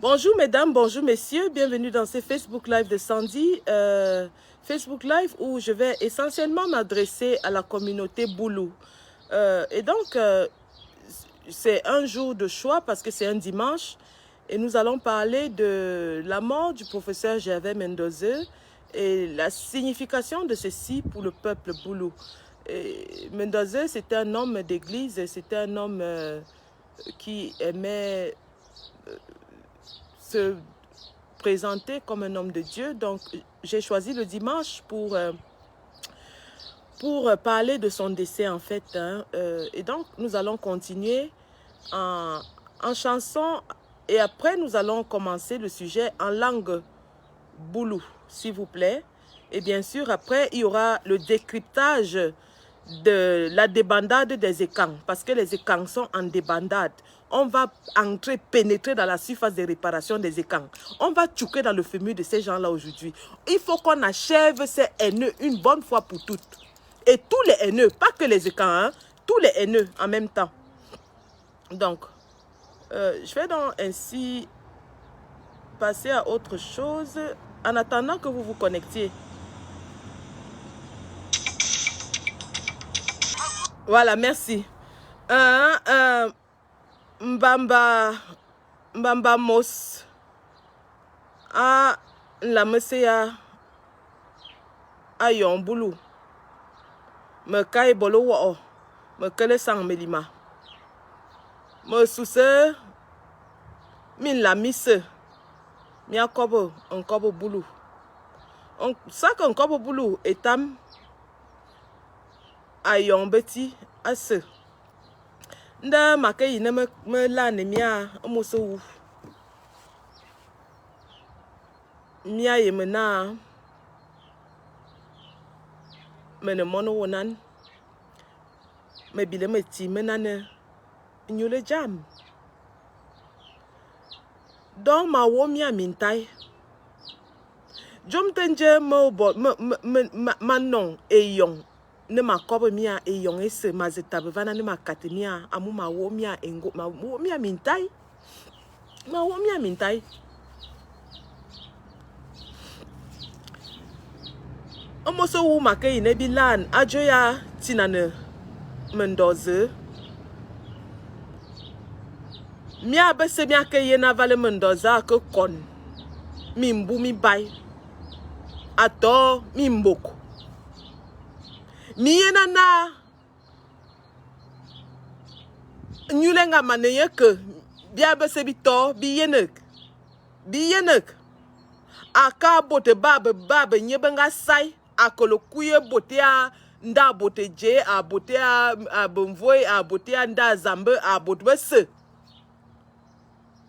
Bonjour mesdames, bonjour messieurs, bienvenue dans ce Facebook Live de Sandy. Facebook Live où je vais essentiellement m'adresser à la communauté Boulou. C'est un jour de choix parce que c'est un dimanche et nous allons parler de la mort du professeur Gervais Mendoza et la signification de ceci pour le peuple Boulou. Mendoza, c'était un homme d'église, c'était un homme qui aimait se présenter comme un homme de Dieu. Donc, j'ai choisi le dimanche pour parler de son décès, en fait. Et donc, nous allons continuer en chanson. Et après, nous allons commencer le sujet en langue boulou, s'il vous plaît. Et bien sûr, après, il y aura le décryptage de la débandade des écangs, parce que les écangs sont en débandade. On va entrer, pénétrer dans la surface des réparations des écangs. On va tchouquer dans le fémur de ces gens-là aujourd'hui. Il faut qu'on achève ces haineux une bonne fois pour toutes. Et tous les haineux, pas que les écangs, hein, tous les haineux en même temps. Donc, je vais donc ainsi passer à autre chose en attendant que vous vous connectiez. Voilà, merci. Mbamba Mos a la mesia a yon boulou. Me kai bolo wo me kele sang melima. Me suse min la mise mi akobo onkobo boulou. On sak onkobo boulou etam a yon beti ase. Nda make yine me la ne mia omoso wu. Mia yemena mene mono wonan me bile me ti menane nyule jam. Don ma wo mia mintai. Jom tenje mo bo manon e yon. Ne ma kobo mia e yon ese mazetabe vana ne ma katemia amu ma wo mia engo ma wo mia mintai. Ma wo mia mintai. Omoso wu make ine bilan ajoya tinane Mendoza. Mia bese mia ke yena vale Mendoza ke kon. Mi mbu mi bay. Ato mi mboko. Mi yena na nyulenga maneye ke bia bese bito bi yenek. Aka bote babe nyebenga sai akolo kuye bote a nda bote je a bote a bonvoy a bote a nda zambe a bote bese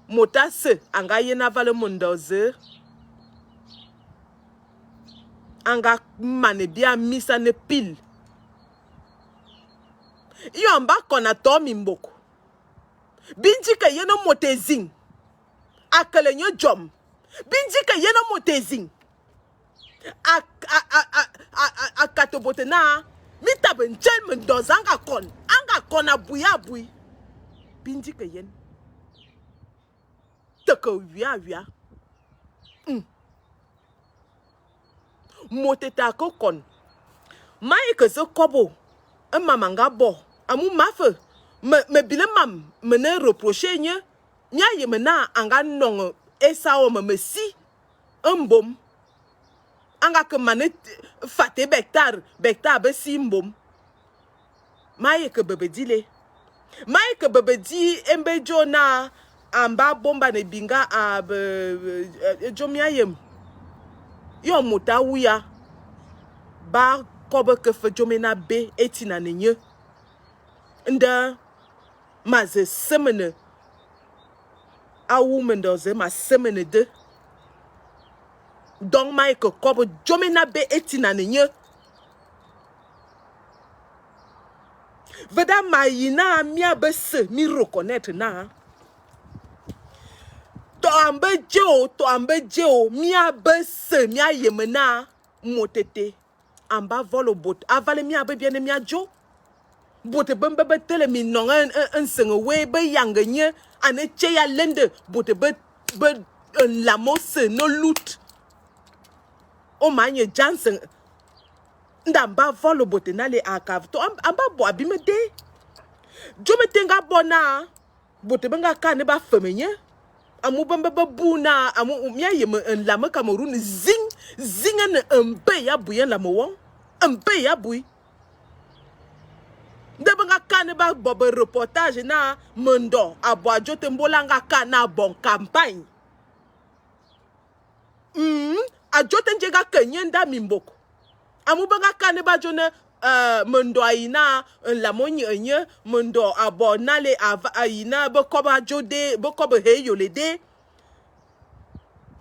mota se anga yena vale Mendoza anga mane bia misa ne pile yo mba kona to mimboko binji ke yena motezing akele nyo jom binji ke yena motezing a katobote na mi tabe nchen Mendoza anga kon abuya bui binji ke yen teko wia moteta ko kon mai ke so kobo mamanga bo amu mafe me bile mam me ne reprocher nye nya yemena anga nong esa o me si mbom anga ke manet fate bektar be si mbom mai ke bebe dile mai ke bebe di embe jona amba bomba ne binga a jomia yem yo mota wuya ba kobe ke fe jomena be etina nenye nda maze semene awu Mendoza ma semene de donc mai ke kobe jomena be etina nenye veda mayina mia be se mi reconnaître na to ambe jeo mia be se mia yemena motete amba volo bot avale mia be bien mia jo bote bembe tele mi non un sengewe be yangenye ane cheya lende bote be be la mose no loot o manye Johnson ndamba volo bote na le akav to amba bo abime de jo me tenga bona bote benga ka ne ba femenye amu bamba babuna amu mia yem la me Cameroun zing zingen mbe ya buyen la mo won mbe ya bui de benga ka ne ba bobe reportage na mondo abo jote mbola nga ka na bon campagne ajote njega kenyenda mimboko amubanga kane ba jone mondo aina la monye enye mondo abo nale aina be koba jode be koba heyo lede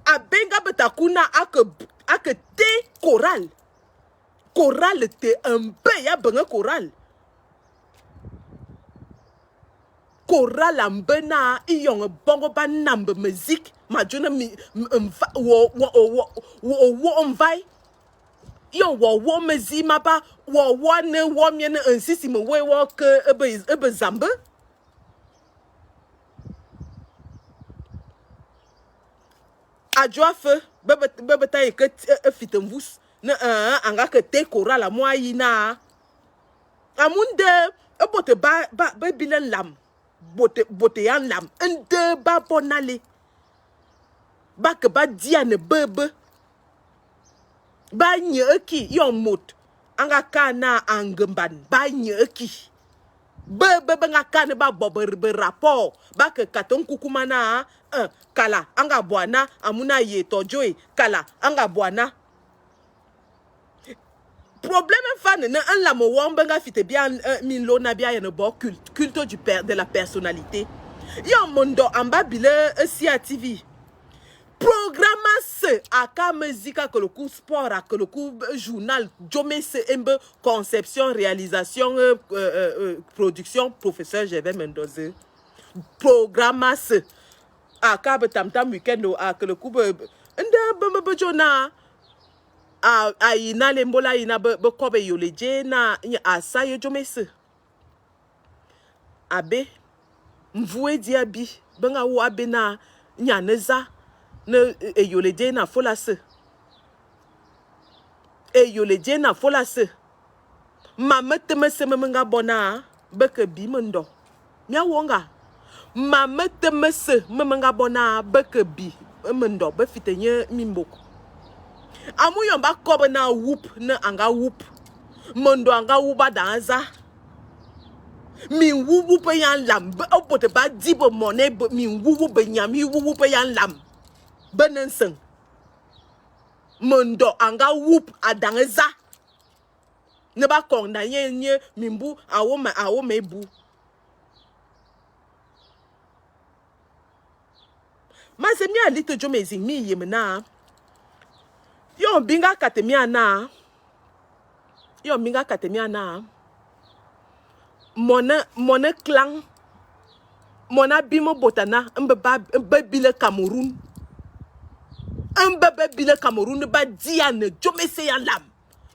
abenga betakuna ake te choral te mbe ya benga choral ambena iyong bongo ba nambe musique ma jone mi wo mvai yo wo mezi maba wo ne wo miene insisi me we wo ke ebe zambe adjoafe bebe ta ke fitemvus ne anga ke te korala mo ayina amunde ebote ba bilen lam bote yan lam ende ba bonale ba ke ba diane bebe ba nyeki yon mot anga kana angemban ba nyeki bebe nga kana ba bobe rapport ba ke katon kukumana kala anga bwana amuna yeto joy kala anga bwana problème fan na an la mo won benga fite bien min lo na bien no bo culte du père de la personnalité yon mondo amba bile sia TV programme ce aka musique que le coup sport que le coup journal jome se embe conception réalisation production professeur Gervais Mendoza programme ce aka betamtam weekend que le coup nde be jona aina lembola ina be kobe yoleje na asaye jome se abe mvue diabi benga wo abe na nyaneza ne eyolede na fola se mamete mese menga bona beke bi mendo mia wonga mamete mese menga bona beke bi mendo be fitenye mimboko amu yomba kobe na whoop na anga whoop mondo anga wuba danza min wuwu pe yan lam opote ba dibo mone min wuwu be nyami wuwu pe yan lam benensen mondo anga whoop adanza ne ba kong na nye mimbu awo mebu ma se mi alito jo mezi mi yemna yo binga katemia na mone clan mona bimo botana mbe bile Cameroun bile Cameroun ba diane jomese ya lam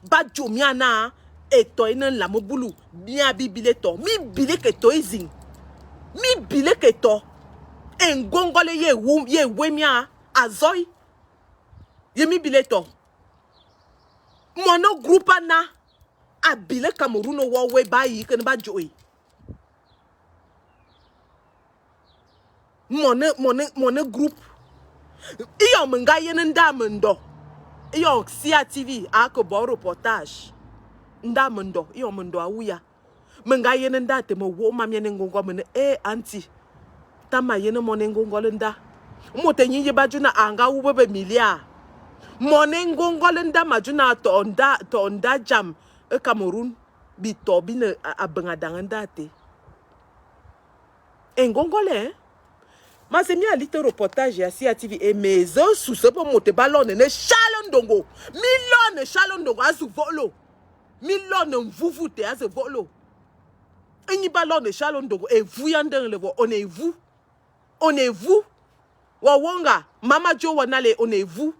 ba jomiana eto ina lam bulu bia bibile to mi bile ke to izin mi bile ke to engongole ye wemia azoy ye mi bile to mono groupe na abile Cameroun wo we ba yi ken ba joy mone groupe iyo menga yene ndamendo iyo sia TV ako bo reportage ndamendo iyo mendo awuya menga yene ndate mo wo mamye ngongo mene anti tama yene mone ngongo nda motenyi ye bajuna anga ubebe milia mone ngongo nda majuna to nda jam Cameroun bi to bi ne abenga dangandate engongole ma se mi a lite reportage ya Sia TV et mes os sous ce pour monter ballon ne chalondongo milone chalondongo azu volo milone mvuvute azu volo eni ballon de chalondongo et vous yandeng le vo on est vous wawonga mama jo wanale on est vous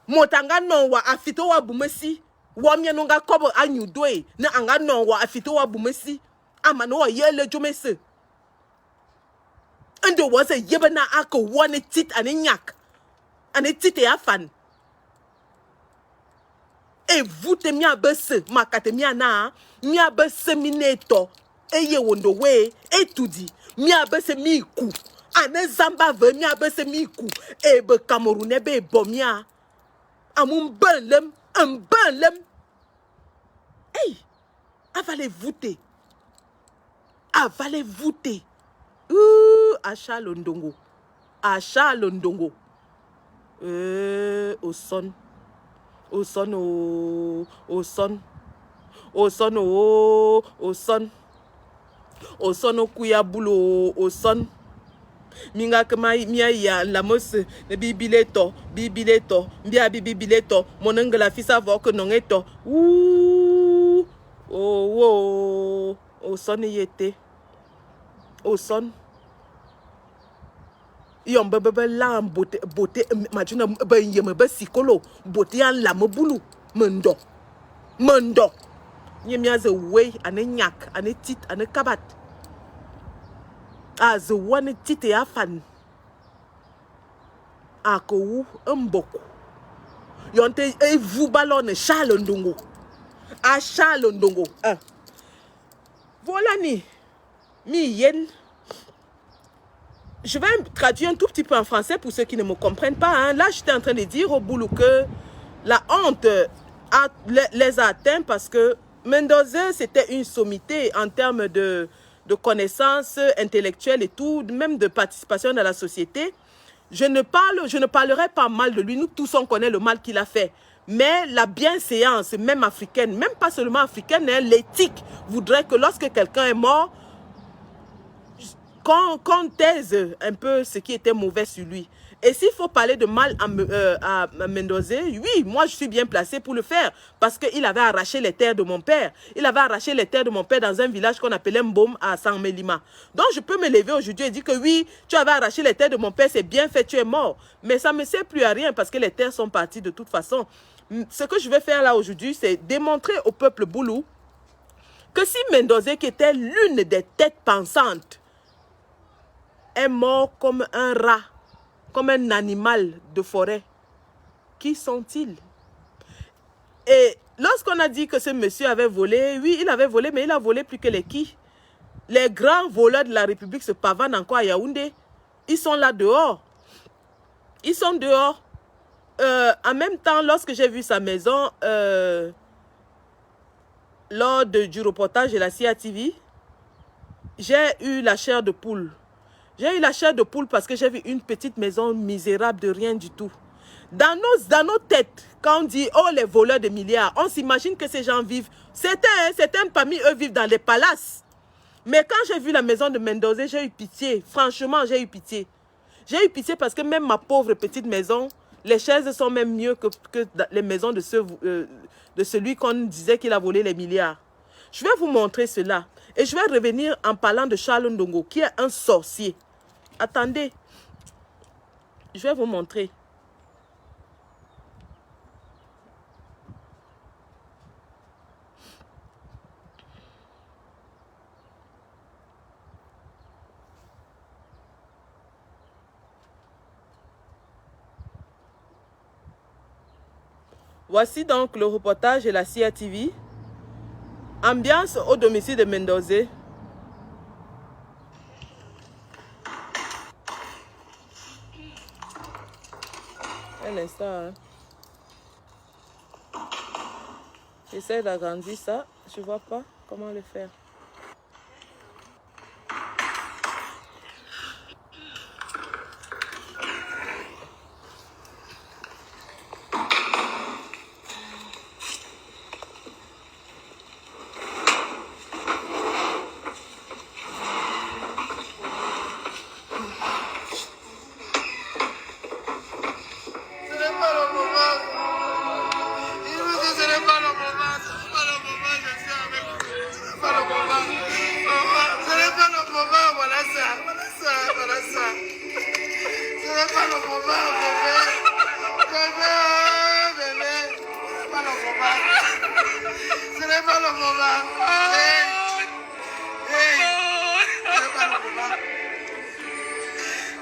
motanga non wa afito wa bumesi wa mienonga kobo anyudwe na anga non wa afito wa bumesi amano wa yele jomese Un de was a yebana ako one tit ane nyak. Ane tit e afan. Et vous te mia bese makate mia na mia bese mineto eye wondo we etudi mia bese mi ku ane zamba ve mia bese mi ku e be Camerounais be bomia amun benlem un benlem hey avalez voûter achat londongo au son au son au son au son au son au son au kuyabulo au son minga kama mia ya la mos ne bibileto mbia bibileto monengla fisa vo que non eto au son yete au son yon bebe la beauté majuna be yeme be sikolo beauté an la mobulu mendo nyemia ze we ane nyak ane tit ane kabat a ze one tit e afan ako wu mboko yonte e vous ballonne Charles Ndongo a Charles Ndongo voilà ni mi yen. Je vais traduire un tout petit peu en français pour ceux qui ne me comprennent pas. Hein. Là, j'étais en train de dire au boulot que la honte les a atteints parce que Mendoza, c'était une sommité en termes de connaissances intellectuelles et tout, même de participation dans la société. Je ne parlerai pas mal de lui. Nous tous, on connaît le mal qu'il a fait. Mais la bienséance, même africaine, même pas seulement africaine, hein, l'éthique voudrait que lorsque quelqu'un est mort, qu'on taise un peu ce qui était mauvais sur lui. Et s'il faut parler de mal à Mendoza, oui, moi je suis bien placé pour le faire. Parce qu'il avait arraché les terres de mon père. Il avait arraché les terres de mon père dans un village qu'on appelait Mbom à San Melima. Donc je peux me lever aujourd'hui et dire que oui, tu avais arraché les terres de mon père, c'est bien fait, tu es mort. Mais ça ne me sert plus à rien parce que les terres sont parties de toute façon. Ce que je vais faire là aujourd'hui, c'est démontrer au peuple Boulou que si Mendoza, qui était l'une des têtes pensantes, est mort comme un rat, comme un animal de forêt. Qui sont-ils? Et lorsqu'on a dit que ce monsieur avait volé, oui, il avait volé, mais il a volé plus que les qui? Les grands voleurs de la République se pavanent encore à Yaoundé. Ils sont là dehors. Ils sont dehors. En même temps, lorsque j'ai vu sa maison, lors du reportage de la CIA TV, j'ai eu la chair de poule. J'ai eu la chair de poule parce que j'ai vu une petite maison misérable de rien du tout. Dans nos têtes, quand on dit « Oh, les voleurs de milliards », on s'imagine que ces gens vivent. Certains parmi eux vivent dans les palaces. Mais quand j'ai vu la maison de Mendoza, j'ai eu pitié. Franchement, j'ai eu pitié. J'ai eu pitié parce que même ma pauvre petite maison, les chaises sont même mieux que les maisons de celui qu'on disait qu'il a volé les milliards. Je vais vous montrer cela. Et je vais revenir en parlant de Charles Ndongo, qui est un sorcier. Attendez, je vais vous montrer. Voici donc le reportage de la CIA TV. Ambiance au domicile de Mendoza. Un instant. Hein. J'essaie d'agrandir ça. Je ne vois pas comment le faire.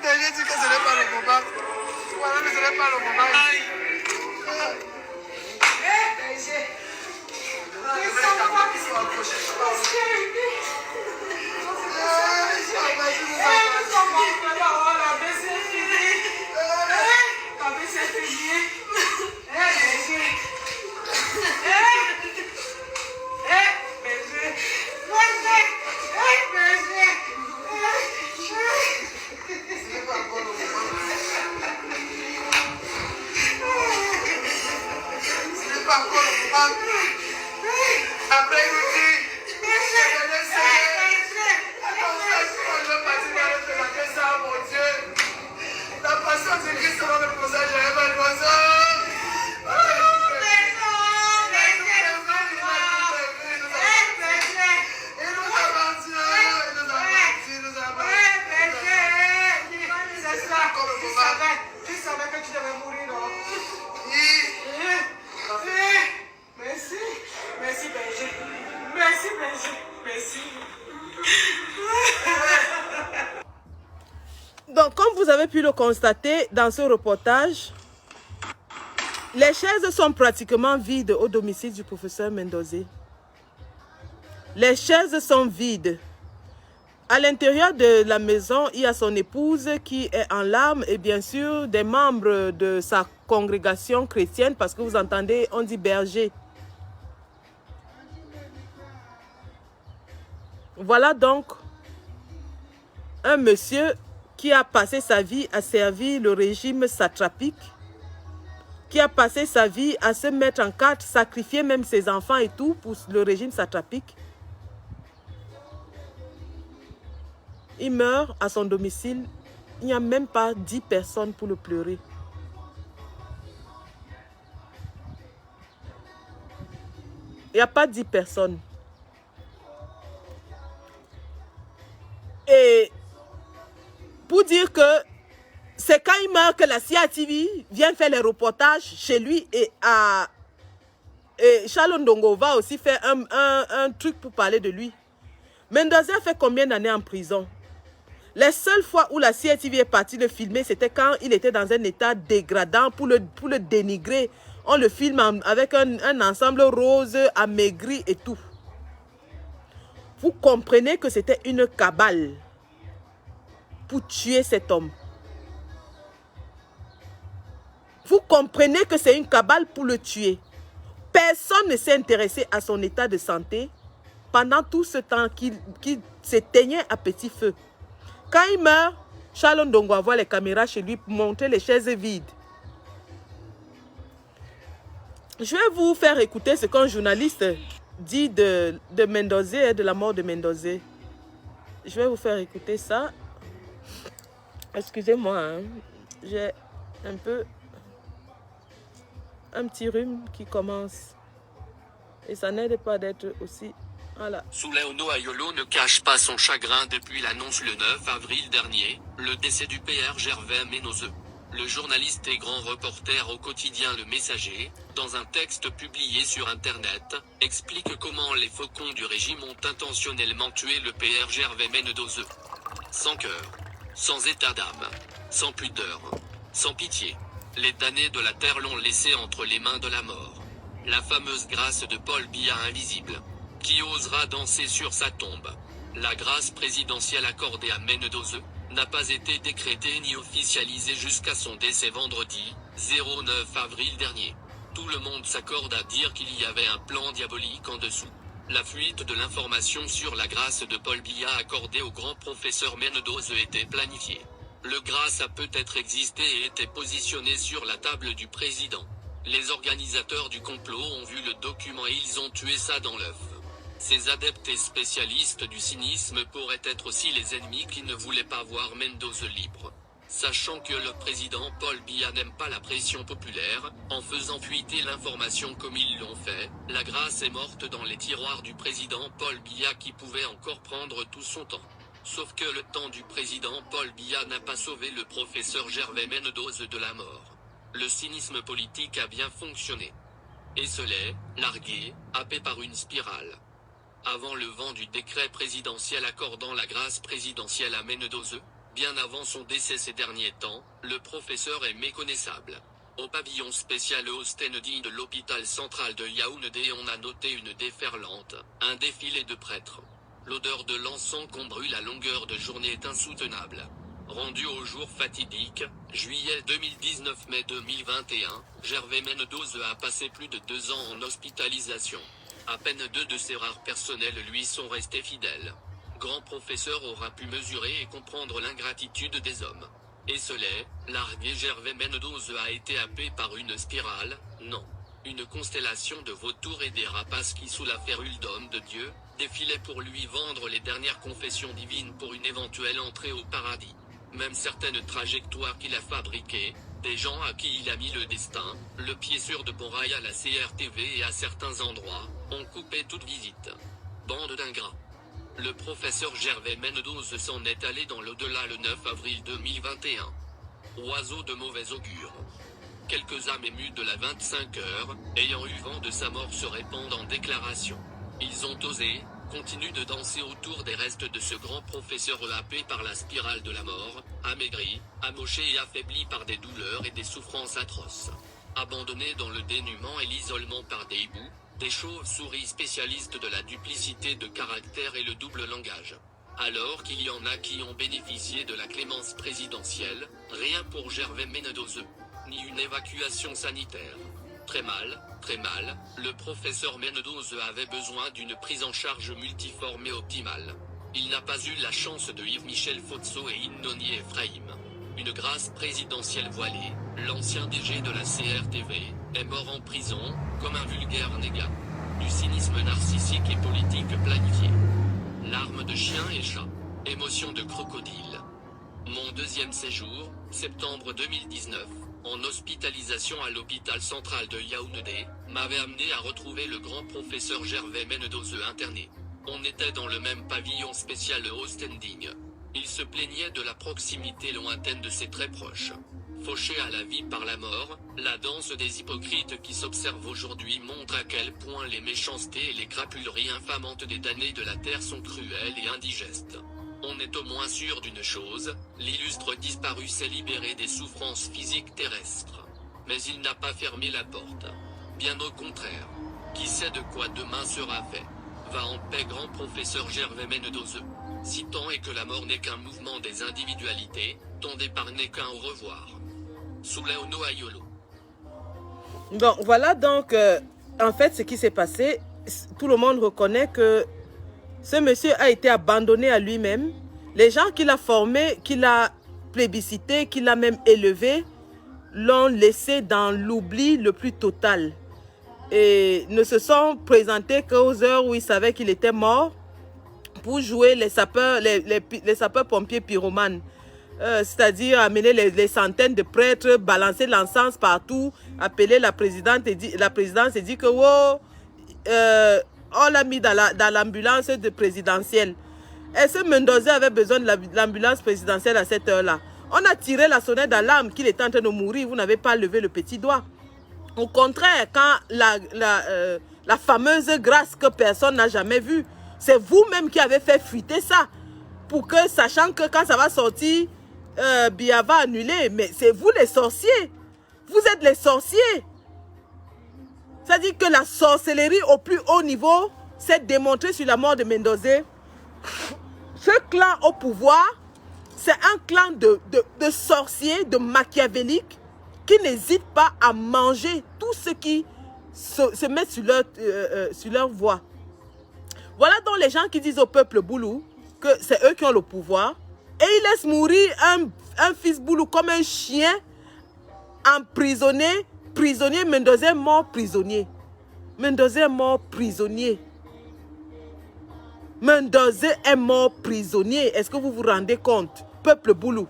Mais j'ai dit que ce n'est pas le moment. Voilà, mais ce n'est pas le moment. Après, il me dit, mon Dieu, la patience de Christ dans le passage à Eva l'oiseau. Tu savais que tu devais mourir, non? Merci. Merci, Benji. Merci, Benji. Merci. Donc, comme vous avez pu le constater dans ce reportage, les chaises sont pratiquement vides au domicile du professeur Mendoza. Les chaises sont vides. À l'intérieur de la maison, il y a son épouse qui est en larmes et bien sûr des membres de sa congrégation chrétienne parce que vous entendez, on dit berger. Voilà donc un monsieur qui a passé sa vie à servir le régime satrapique, qui a passé sa vie à se mettre en carte, sacrifier même ses enfants et tout pour le régime satrapique. Il meurt à son domicile, il n'y a même pas 10 personnes pour le pleurer. Il n'y a pas 10 personnes. Et pour dire que c'est quand il meurt que la CIATV vient faire les reportages chez lui et Charles Ndongo va aussi faire un truc pour parler de lui. Mendoza a fait combien d'années en prison? Les seules fois où la CIATV est partie le filmer, c'était quand il était dans un état dégradant pour le dénigrer. On le filme avec un ensemble rose, amaigri et tout. Vous comprenez que c'était une cabale pour tuer cet homme. Vous comprenez que c'est une cabale pour le tuer. Personne ne s'est intéressé à son état de santé pendant tout ce temps qu'il s'éteignait à petit feu. Quand il meurt, Charles Ndongo envoie les caméras chez lui pour montrer les chaises vides. Je vais vous faire écouter ce qu'un journaliste dit de Mendoza et de la mort de Mendoza. Je vais vous faire écouter ça. Excusez-moi, hein. J'ai un petit rhume qui commence. Et ça n'aide pas d'être aussi... Voilà. Souleymane Ayolo ne cache pas son chagrin depuis l'annonce le 9 avril dernier, le décès du PR Gervais Mendoza. Le journaliste et grand reporter au quotidien Le Messager, dans un texte publié sur Internet, explique comment les faucons du régime ont intentionnellement tué le PR Gervais Mendoza. Sans cœur, sans état d'âme, sans pudeur, sans pitié. Les damnés de la terre l'ont laissé entre les mains de la mort. La fameuse grâce de Paul Biya invisible. Qui osera danser sur sa tombe? La grâce présidentielle accordée à Mendoza n'a pas été décrétée ni officialisée jusqu'à son décès vendredi, 09 avril dernier. Tout le monde s'accorde à dire qu'il y avait un plan diabolique en dessous. La fuite de l'information sur la grâce de Paul Biya accordée au grand professeur Mendoza était planifiée. Le grâce a peut-être existé et été positionné sur la table du président. Les organisateurs du complot ont vu le document et ils ont tué ça dans l'œuf. Ces adeptes et spécialistes du cynisme pourraient être aussi les ennemis qui ne voulaient pas voir Mendoza libre. Sachant que le président Paul Biya n'aime pas la pression populaire, en faisant fuiter l'information comme ils l'ont fait, la grâce est morte dans les tiroirs du président Paul Biya qui pouvait encore prendre tout son temps. Sauf que le temps du président Paul Biya n'a pas sauvé le professeur Gervais Mendoza de la mort. Le cynisme politique a bien fonctionné. Esselé, largué, happé par une spirale. Avant le vent du décret présidentiel accordant la grâce présidentielle à Mendoza, Bien avant son décès ces derniers temps, le professeur est méconnaissable. Au pavillon spécial Ostenedi de l'hôpital central de Yaoundé, on a noté une déferlante, un défilé de prêtres. L'odeur de l'encens qu'on brûle à longueur de journée est insoutenable. Rendu au jour fatidique, juillet 2019-mai 2021, Gervais Mendoza a passé plus de 2 ans en hospitalisation. À peine 2 de ses rares personnels lui sont restés fidèles. Grand professeur aura pu mesurer et comprendre l'ingratitude des hommes. Esselé, largué, Gervais Mendoza a été happé par une spirale, non. Une constellation de vautours et des rapaces qui, sous la férule d'homme de Dieu, défilaient pour lui vendre les dernières confessions divines pour une éventuelle entrée au paradis. Même certaines trajectoires qu'il a fabriquées, des gens à qui il a mis le destin, le pied sûr de bon rail à la CRTV et à certains endroits, ont coupé toute visite. Bande d'ingrats. Le professeur Gervais Mendoza s'en est allé dans l'au-delà le 9 avril 2021. Oiseau de mauvais augure. Quelques âmes émues de la 25 heures, ayant eu vent de sa mort, se répandent en déclarations. Ils ont osé, continuent de danser autour des restes de ce grand professeur happé par la spirale de la mort, amaigri, amoché et affaibli par des douleurs et des souffrances atroces. Abandonné dans le dénuement et l'isolement par des hiboux, des chauves-souris spécialistes de la duplicité de caractère et le double langage. Alors qu'il y en a qui ont bénéficié de la clémence présidentielle, rien pour Gervais Mendoza. Ni une évacuation sanitaire. Très mal, le professeur Mendoza avait besoin d'une prise en charge multiforme et optimale. Il n'a pas eu la chance de Yves-Michel Fotso et Innoni Ephraim. Une grâce présidentielle voilée, l'ancien DG de la CRTV, est mort en prison, comme un vulgaire négat. Du cynisme narcissique et politique planifié. Larmes de chien et chat. Émotion de crocodile. Mon deuxième séjour, septembre 2019, en hospitalisation à l'hôpital central de Yaoundé, m'avait amené à retrouver le grand professeur Gervais Mendoza interné. On était dans le même pavillon spécial Ostending. Il se plaignait de la proximité lointaine de ses très proches. Fauché à la vie par la mort, la danse des hypocrites qui s'observe aujourd'hui montre à quel point les méchancetés et les crapuleries infamantes des damnés de la terre sont cruelles et indigestes. On est au moins sûr d'une chose, l'illustre disparu s'est libéré des souffrances physiques terrestres. Mais il n'a pas fermé la porte. Bien au contraire. Qui sait de quoi demain sera fait? Va en paix, grand professeur Gervais Mendoza. Si tant est que la mort n'est qu'un mouvement des individualités, ton départ n'est qu'un au revoir. Souleono Ayolo. Bon, voilà donc, en fait, ce qui s'est passé. Tout le monde reconnaît que ce monsieur a été abandonné à lui-même. Les gens qu'il a formés, qu'il a plébiscités, qu'il a même élevés, l'ont laissé dans l'oubli le plus total. Et ne se sont présentés qu'aux heures où ils savaient qu'il était mort pour jouer les sapeurs-pompiers pyromanes. C'est-à-dire amener les centaines de prêtres, balancer l'encens partout, appeler la présidente et la présidence et dire que wow, on l'a mis dans l'ambulance de présidentielle. Est-ce que Mendoza avait besoin de l'ambulance présidentielle à cette heure-là? On a tiré la sonnette d'alarme qu'il était en train de mourir, vous n'avez pas levé le petit doigt. Au contraire, quand la fameuse grâce que personne n'a jamais vue, c'est vous-même qui avez fait fuiter ça. Pour que, sachant que quand ça va sortir, Biya va annuler. Mais c'est vous les sorciers. Vous êtes les sorciers. C'est-à-dire que la sorcellerie au plus haut niveau s'est démontrée sur la mort de Mendoza. Ce clan au pouvoir, c'est un clan de sorciers, de machiavéliques, qui n'hésitent pas à manger tout ce qui se met sur leur voie. Voilà donc les gens qui disent au peuple Boulou que c'est eux qui ont le pouvoir. Et ils laissent mourir un fils Boulou comme un chien, emprisonné, prisonnier. Mendoza est mort prisonnier. Mendoza est mort prisonnier. Mendoza est mort prisonnier. Est-ce que vous vous rendez compte, peuple Boulou?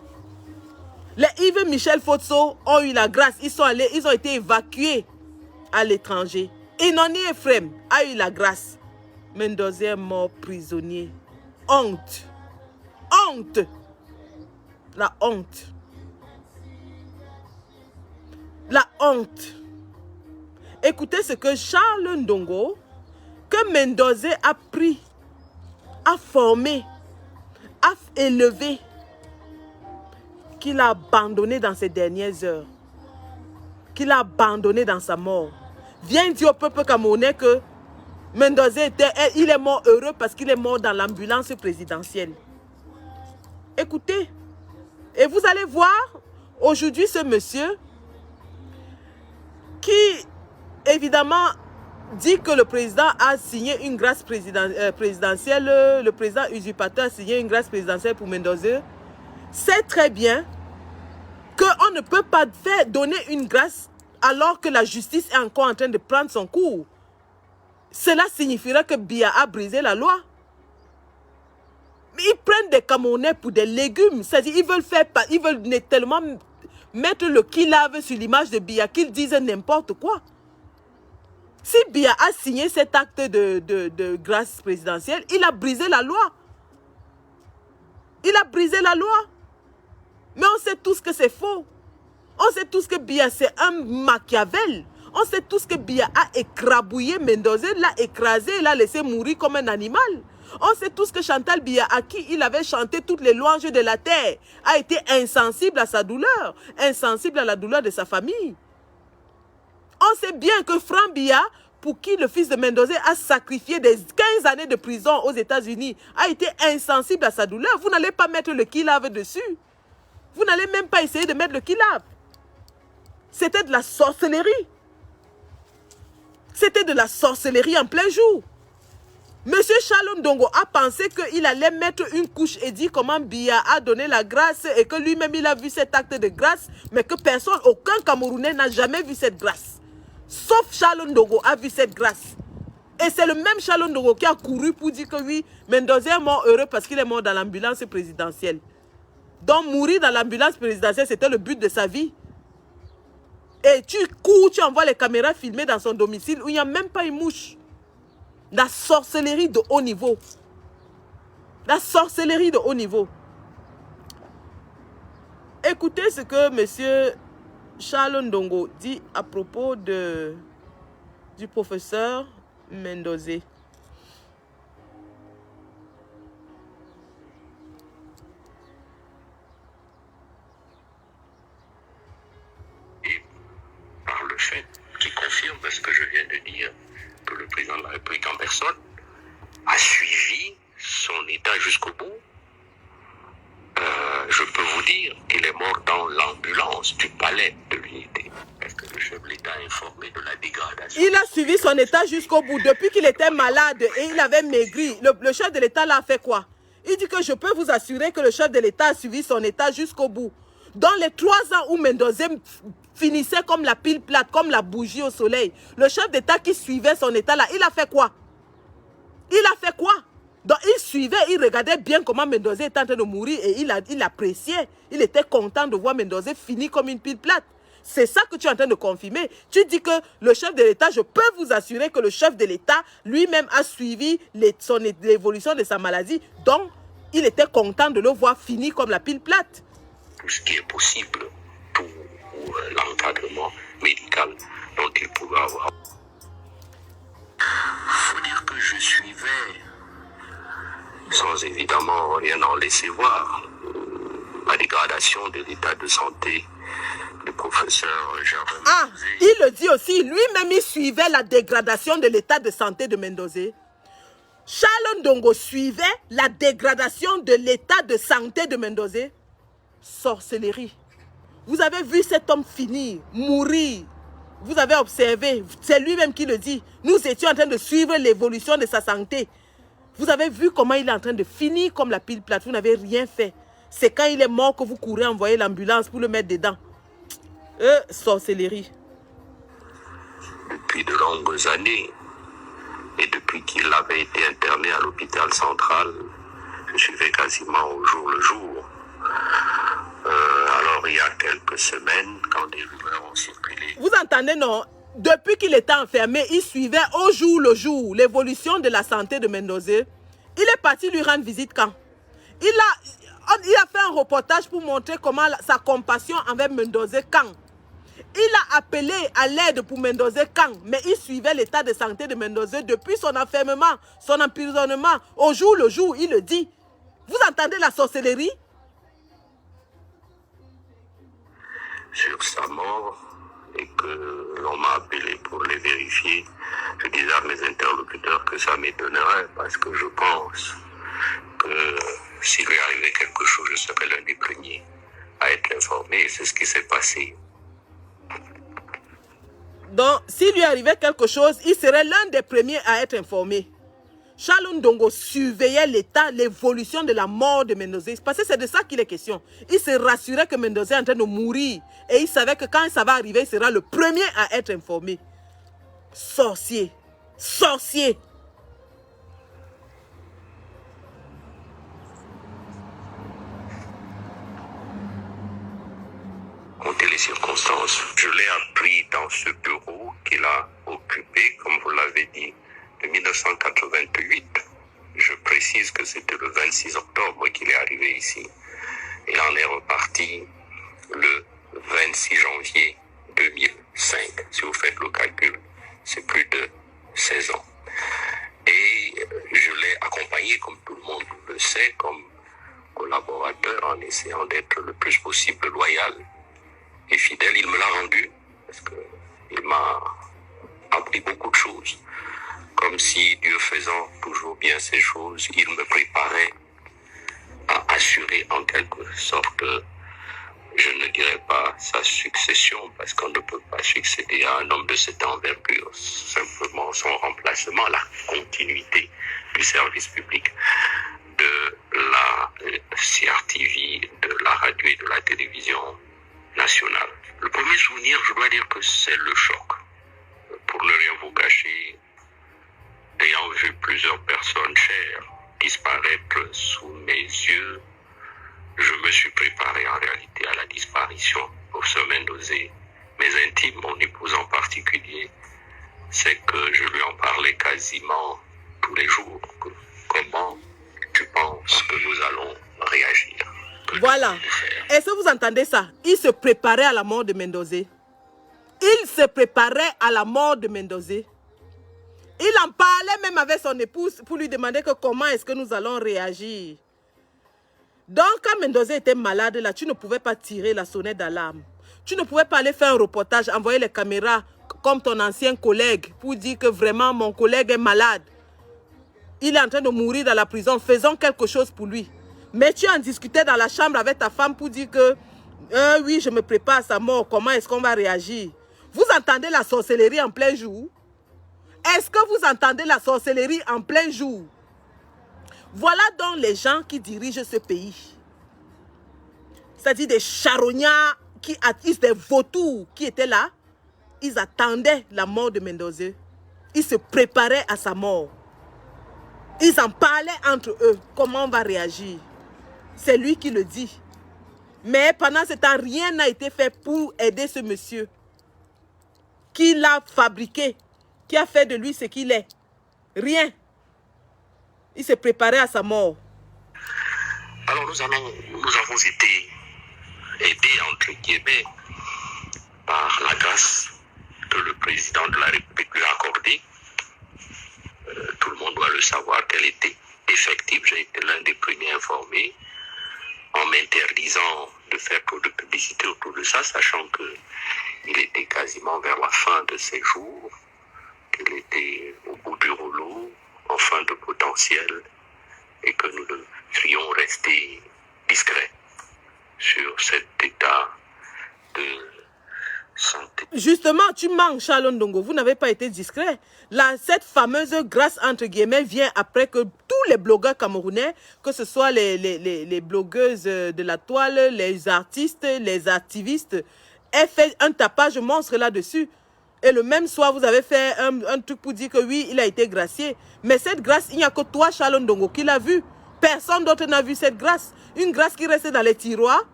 Les Yves Michel Fotso ont eu la grâce. Ils ont été évacués à l'étranger. Innoni Ephraim a eu la grâce. Mendoza est mort prisonnier. Honte. Honte. La honte. La honte. Écoutez ce que Charles Ndongo, que Mendoza a pris, a formé, a élevé, qu'il a abandonné dans ses dernières heures, qu'il a abandonné dans sa mort, vient dire au peuple camerounais que Mendoza il est mort heureux parce qu'il est mort dans l'ambulance présidentielle. Écoutez, et vous allez voir aujourd'hui ce monsieur qui évidemment dit que le président a signé une grâce présidentielle, le président usurpateur a signé une grâce présidentielle pour Mendoza, sait très bien qu'on ne peut pas donner une grâce alors que la justice est encore en train de prendre son cours. Cela signifierait que Biya a brisé la loi. Mais ils prennent des Camerounais pour des légumes. C'est-à-dire ils veulent tellement mettre le kilave sur l'image de Biya qu'ils disent n'importe quoi. Si Biya a signé cet acte de grâce présidentielle, il a brisé la loi. Il a brisé la loi. Mais on sait tous que c'est faux. On sait tous que Biya c'est un Machiavel. On sait tous que Biya a écrabouillé Mendoza, l'a écrasé, l'a laissé mourir comme un animal. On sait tous que Chantal Biya, à qui il avait chanté toutes les louanges de la terre, a été insensible à sa douleur, insensible à la douleur de sa famille. On sait bien que Franck Biya, pour qui le fils de Mendoza a sacrifié des 15 années de prison aux États-Unis, a été insensible à sa douleur. Vous n'allez pas mettre le kilave dessus. Vous n'allez même pas essayer de mettre le kilave. C'était de la sorcellerie. C'était de la sorcellerie en plein jour. Monsieur Charles Ndongo a pensé qu'il allait mettre une couche et dire comment Biya a donné la grâce et que lui-même il a vu cet acte de grâce, mais que personne, aucun Camerounais n'a jamais vu cette grâce. Sauf Charles Ndongo a vu cette grâce. Et c'est le même Charles Ndongo qui a couru pour dire que oui, Mendoza est mort heureux parce qu'il est mort dans l'ambulance présidentielle. Donc mourir dans l'ambulance présidentielle, c'était le but de sa vie. Et tu cours, tu envoies les caméras filmées dans son domicile où il n'y a même pas une mouche. La sorcellerie de haut niveau. La sorcellerie de haut niveau. Écoutez ce que M. Charles Ndongo dit à propos du professeur Mendoza. Par le fait qui confirme ce que je viens de dire, que le président de la République en personne a suivi son état jusqu'au bout. Je peux vous dire qu'il est mort dans l'ambulance du palais de l'unité. Est-ce que le chef de l'État a informé de la dégradation? Il a suivi son état jusqu'au bout. Depuis qu'il était malade et il avait maigri, le chef de l'État l'a fait quoi? Il dit que je peux vous assurer que le chef de l'État a suivi son état jusqu'au bout. Dans les 3 ans où Mendoza finissait comme la pile plate, comme la bougie au soleil, le chef d'État qui suivait son état là, il a fait quoi? Il a fait quoi? Donc il suivait, il regardait bien comment Mendoza était en train de mourir et il appréciait. Il était content de voir Mendoza finir comme une pile plate. C'est ça que tu es en train de confirmer. Tu dis que le chef de l'État, je peux vous assurer que le chef de l'État lui-même a suivi l'évolution de sa maladie. Donc il était content de le voir finir comme la pile plate. Tout ce qui est possible pour l'encadrement médical dont il pouvait avoir. Il faut dire que je suivais, sans évidemment rien en laisser voir, la dégradation de l'état de santé du professeur Gervais. Ah, il le dit aussi, lui-même il suivait la dégradation de l'état de santé de Mendoza. Charles Ndongo suivait la dégradation de l'état de santé de Mendoza. Sorcellerie. Vous avez vu cet homme finir, mourir. Vous avez observé, c'est lui-même qui le dit. Nous étions en train de suivre l'évolution de sa santé. Vous avez vu comment il est en train de finir comme la pile plate. Vous n'avez rien fait. C'est quand il est mort que vous courez envoyer l'ambulance pour le mettre dedans. Sorcellerie. Depuis de longues années, et depuis qu'il avait été interné à l'hôpital central, je suivais quasiment au jour le jour. Alors il y a quelques semaines, quand des rumeurs ont circulé. Vous entendez, non? Depuis qu'il était enfermé, il suivait au jour le jour l'évolution de la santé de Mendoza. Il est parti lui rendre visite quand? Il a fait un reportage pour montrer comment sa compassion envers Mendoza quand? Il a appelé à l'aide pour Mendoza quand? Mais il suivait l'état de santé de Mendoza depuis son enfermement, son emprisonnement. Au jour le jour, il le dit. Vous entendez la sorcellerie? sur sa mort et que l'on m'a appelé pour les vérifier. Je disais à mes interlocuteurs que ça m'étonnerait parce que je pense que s'il lui arrivait quelque chose, je serais l'un des premiers à être informé et c'est ce qui s'est passé. Donc, s'il lui arrivait quelque chose, il serait l'un des premiers à être informé. Charles Ndongo surveillait l'état, l'évolution de la mort de Mendoza. Parce que c'est de ça qu'il est question. Il se rassurait que Mendoza est en train de mourir. Et il savait que quand ça va arriver, il sera le premier à être informé. Sorcier. Sorcier. Comptez les circonstances. Je l'ai appris dans ce bureau qu'il a occupé, comme vous l'avez dit, de 1988. Je précise que c'était le 26 octobre qu'il est arrivé ici. Il en est reparti le 26 janvier 2005. Si vous faites le calcul, c'est plus de 16 ans. Et je l'ai accompagné, comme tout le monde le sait, comme collaborateur en essayant d'être le plus possible loyal et fidèle. Il me l'a rendu parce qu'il m'a appris beaucoup de choses. Comme si Dieu faisant toujours bien ces choses, il me préparait à assurer en quelque sorte, je ne dirais pas sa succession, parce qu'on ne peut pas succéder à un homme de cette envergure, simplement son remplacement, la continuité du service public de la CRTV, de la radio et de la télévision nationale. Le premier souvenir, je dois dire que c'est le choc. Pour ne rien vous cacher, ayant vu plusieurs personnes chères disparaître sous mes yeux, je me suis préparé en réalité à la disparition. Pour ce Mendoza, mes intimes, mon épouse en particulier, c'est que je lui en parlais quasiment tous les jours. Comment tu penses que nous allons réagir? Voilà. Est-ce que vous entendez ça? Il se préparait à la mort de Mendoza. Il se préparait à la mort de Mendoza. Il en parlait même avec son épouse pour lui demander que comment est-ce que nous allons réagir. Donc, quand Mendoza était malade, là, tu ne pouvais pas tirer la sonnette d'alarme. Tu ne pouvais pas aller faire un reportage, envoyer les caméras comme ton ancien collègue pour dire que vraiment mon collègue est malade. Il est en train de mourir dans la prison. Faisons quelque chose pour lui. Mais tu en discutais dans la chambre avec ta femme pour dire que oui, je me prépare à sa mort. Comment est-ce qu'on va réagir? Vous entendez la sorcellerie en plein jour? Est-ce que vous entendez la sorcellerie en plein jour? Voilà donc les gens qui dirigent ce pays. C'est-à-dire des charognards, des vautours qui étaient là. Ils attendaient la mort de Mendoza. Ils se préparaient à sa mort. Ils en parlaient entre eux. Comment on va réagir? C'est lui qui le dit. Mais pendant ce temps, rien n'a été fait pour aider ce monsieur. Qui l'a fabriqué. Qui a fait de lui ce qu'il est. Rien. Il s'est préparé à sa mort. Alors nous avons été aidés, entre guillemets, par la grâce que le président de la République lui a accordée. Tout le monde doit le savoir qu'elle était effective. J'ai été l'un des premiers informés en m'interdisant de faire trop de publicité autour de ça, sachant qu'il était quasiment vers la fin de ses jours, qu'il était au bout du rouleau, en fin de potentiel, et que nous devrions rester discrets sur cet état de santé. Justement, tu manques, Charles Ndongo. Vous n'avez pas été discret. Là, cette fameuse grâce, entre guillemets, vient après que tous les blogueurs camerounais, que ce soit les blogueuses de la toile, les artistes, les activistes, aient fait un tapage monstre là-dessus. Et le même soir, vous avez fait un truc pour dire que oui, il a été gracié. Mais cette grâce, il n'y a que toi, Charles Ndongo, qui l'a vu. Personne d'autre n'a vu cette grâce. Une grâce qui restait dans les tiroirs.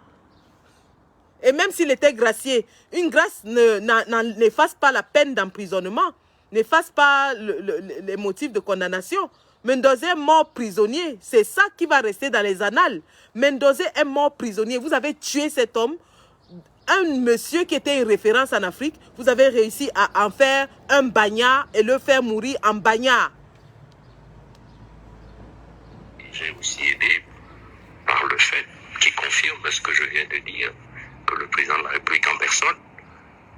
Et même s'il était gracié, une grâce n'efface pas la peine d'emprisonnement, n'efface pas les motifs de condamnation. Mendoza est mort prisonnier. C'est ça qui va rester dans les annales. Mendoza est mort prisonnier. Vous avez tué cet homme. Un monsieur qui était une référence en Afrique, vous avez réussi à en faire un bagnard et le faire mourir en bagnard. J'ai aussi aidé par le fait qui confirme ce que je viens de dire, que que le président de la République en personne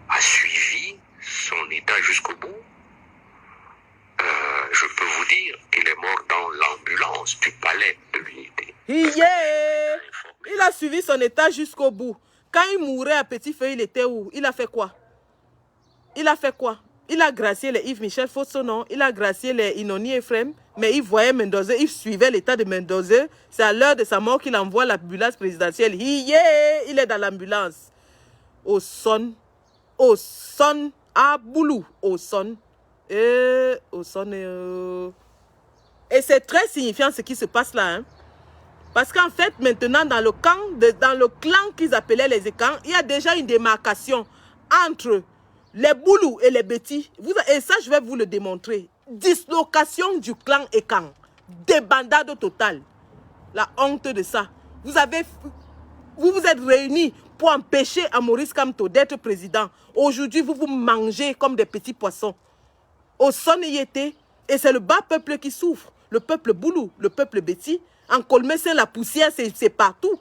a suivi son état jusqu'au bout. Je peux vous dire qu'il est mort dans l'ambulance du palais de l'Unité. Yeah. Il a suivi son état jusqu'au bout. Quand il mourait à Petit Feu, il était où? Il a fait quoi? Il a fait quoi? Il a gracié les Yves Michel Fossonon, il a gracié les Inoni Ephraim, mais il voyait Mendoza, il suivait l'état de Mendoza. C'est à l'heure de sa mort qu'il envoie l'ambulance présidentielle. Yeah, il est dans l'ambulance. Au son, à Boulou, au son. Et c'est très signifiant ce qui se passe là. Hein? Parce qu'en fait, maintenant, dans le clan qu'ils appelaient les Ekans, il y a déjà une démarcation entre les Boulous et les Bétis. Et ça, je vais vous le démontrer. Dislocation du clan Ekan. Débandade totale. La honte de ça. Vous vous êtes réunis pour empêcher à Maurice Kamto d'être président. Aujourd'hui, vous vous mangez comme des petits poissons. Au son y était, et c'est le bas peuple qui souffre. Le peuple Boulou, le peuple Béti. En Colmé, c'est la poussière, c'est partout.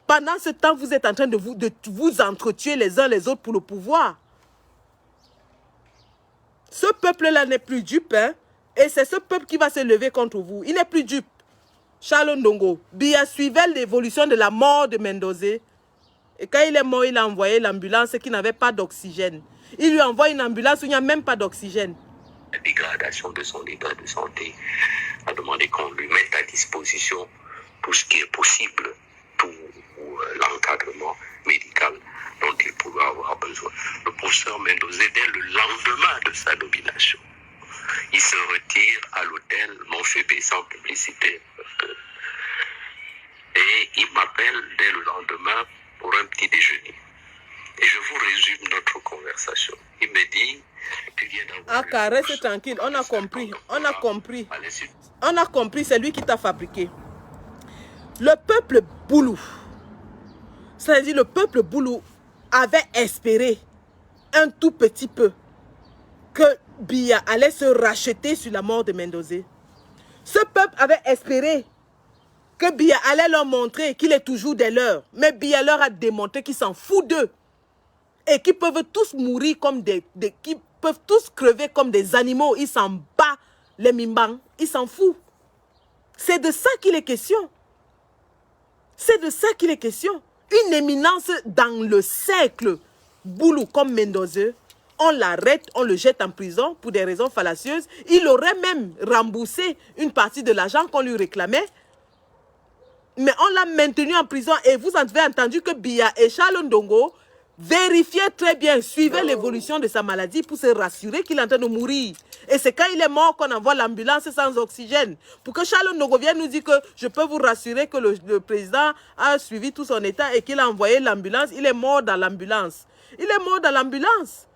Pendant ce temps, vous êtes en train de vous entretuer les uns les autres pour le pouvoir. Ce peuple-là n'est plus dupe, hein? Et c'est ce peuple qui va se lever contre vous. Il n'est plus dupe. Charles Ndongo, Biya suivait l'évolution de la mort de Mendoza. Et quand il est mort, il a envoyé l'ambulance qui n'avait pas d'oxygène. Il lui envoie une ambulance où il n'y a même pas d'oxygène. La dégradation de son état de santé a demandé qu'on lui mette à disposition tout ce qui est possible, tout l'encadrement médical dont il pouvait avoir besoin. Le professeur Mendoza, dès le lendemain de sa nomination, il se retire à l'hôtel Montchébé sans publicité. Et il m'appelle dès le lendemain pour un petit déjeuner. Et je vous résume notre conversation. Il me dit, tu viens d'avoir... Ah, reste tranquille, on a compris, on a compris. On a compris, c'est lui qui t'a fabriqué. Le peuple Boulou, c'est-à-dire le peuple Boulou avait espéré un tout petit peu que Biya allait se racheter sur la mort de Mendoza. Ce peuple avait espéré que Biya allait leur montrer qu'il est toujours des leurs. Mais Biya leur a démontré qu'il s'en fout d'eux. Et qu'ils peuvent tous mourir comme qu'ils peuvent tous crever comme des animaux. Il s'en bat les mimbang. Il s'en fout. C'est de ça qu'il est question. C'est de ça qu'il est question. Une éminence dans le cercle Boulou comme Mendoza. On l'arrête, on le jette en prison pour des raisons fallacieuses. Il aurait même remboursé une partie de l'argent qu'on lui réclamait. Mais on l'a maintenu en prison. Et vous avez entendu que Biya et Charles Ndongo vérifiaient très bien, suivaient l'évolution de sa maladie pour se rassurer qu'il est en train de mourir. Et c'est quand il est mort qu'on envoie l'ambulance sans oxygène. Pour que Charles Ndongo vienne nous dire que je peux vous rassurer que le président a suivi tout son état et qu'il a envoyé l'ambulance. Il est mort dans l'ambulance. Il est mort dans l'ambulance.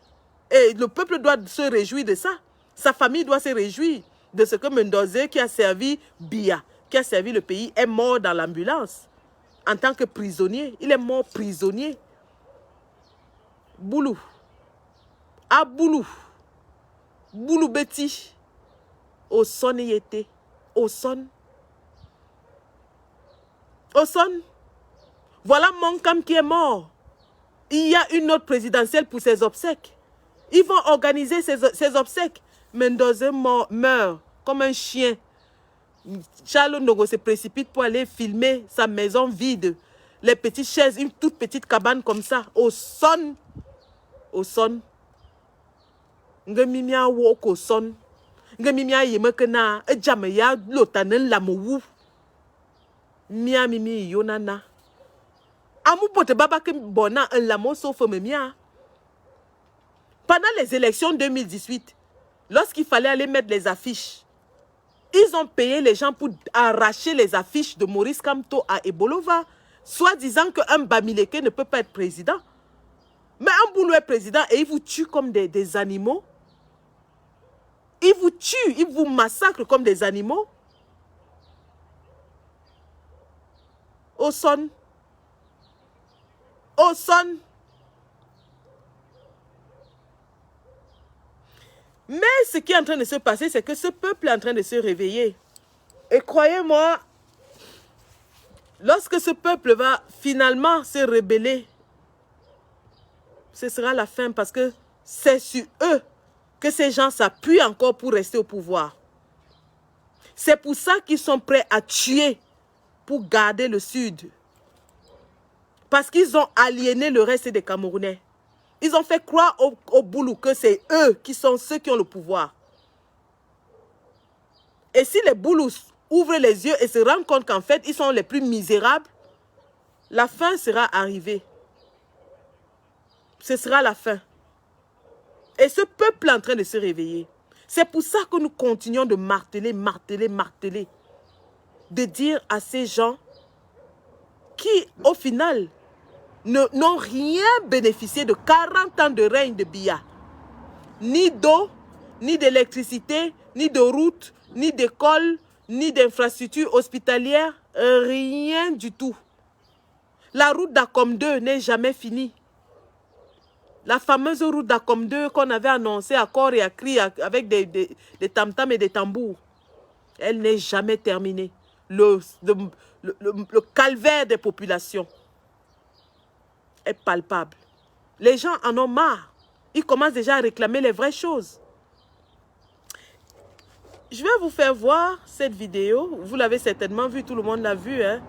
Et le peuple doit se réjouir de ça. Sa famille doit se réjouir de ce que Mendoza, qui a servi Biya, qui a servi le pays, est mort dans l'ambulance. En tant que prisonnier. Il est mort prisonnier. Boulou. À Boulou. Boulou Béti. Au son y était. Au son. Au son. Voilà Monkam qui est mort. Il y a une autre présidentielle pour ses obsèques. Ils vont organiser ses obsèques. Mendoza meurt comme un chien. Charles Ndongo se précipite pour aller filmer sa maison vide. Les petites chaises, une toute petite cabane comme ça. Au son. Au son. Ngemimia wok au son. Ngemimia yemekena. Ejamaya lotanen lamowu. Mia mimi yonana. Amu pote baba ke bona un lamo sauf mia. Pendant les élections 2018, lorsqu'il fallait aller mettre les affiches, ils ont payé les gens pour arracher les affiches de Maurice Kamto à Ebolova, soit disant qu'un Bamileke ne peut pas être président. Mais un Boulou est président et il vous tue comme des animaux. Il vous tue, il vous massacre comme des animaux. Au son. Au son. Mais ce qui est en train de se passer, c'est que ce peuple est en train de se réveiller. Et croyez-moi, Lorsque ce peuple va finalement se rebeller, ce sera la fin parce que c'est sur eux que ces gens s'appuient encore pour rester au pouvoir. C'est pour ça qu'ils sont prêts à tuer pour garder le Sud. Parce qu'ils ont aliéné le reste des Camerounais. Ils ont fait croire au Boulou que c'est eux qui sont ceux qui ont le pouvoir. Et si les Boulous ouvrent les yeux et se rendent compte qu'en fait, ils sont les plus misérables, la fin sera arrivée. Ce sera la fin. Et ce peuple est en train de se réveiller. C'est pour ça que nous continuons de marteler, marteler, marteler. De dire à ces gens qui, au final, n'ont rien bénéficié de 40 ans de règne de Biya. Ni d'eau, ni d'électricité, ni de route, ni d'école, ni d'infrastructures hospitalières, rien du tout. La route d'Akom 2 n'est jamais finie. La fameuse route d'Akom 2 qu'on avait annoncée à corps et à cri avec des tam-tams et des tambours, elle n'est jamais terminée. Le calvaire des populations est palpable. Les gens en ont marre. Ils commencent déjà à réclamer les vraies choses. Je vais vous faire voir cette vidéo. Vous l'avez certainement vue, tout le monde l'a vue. Hein?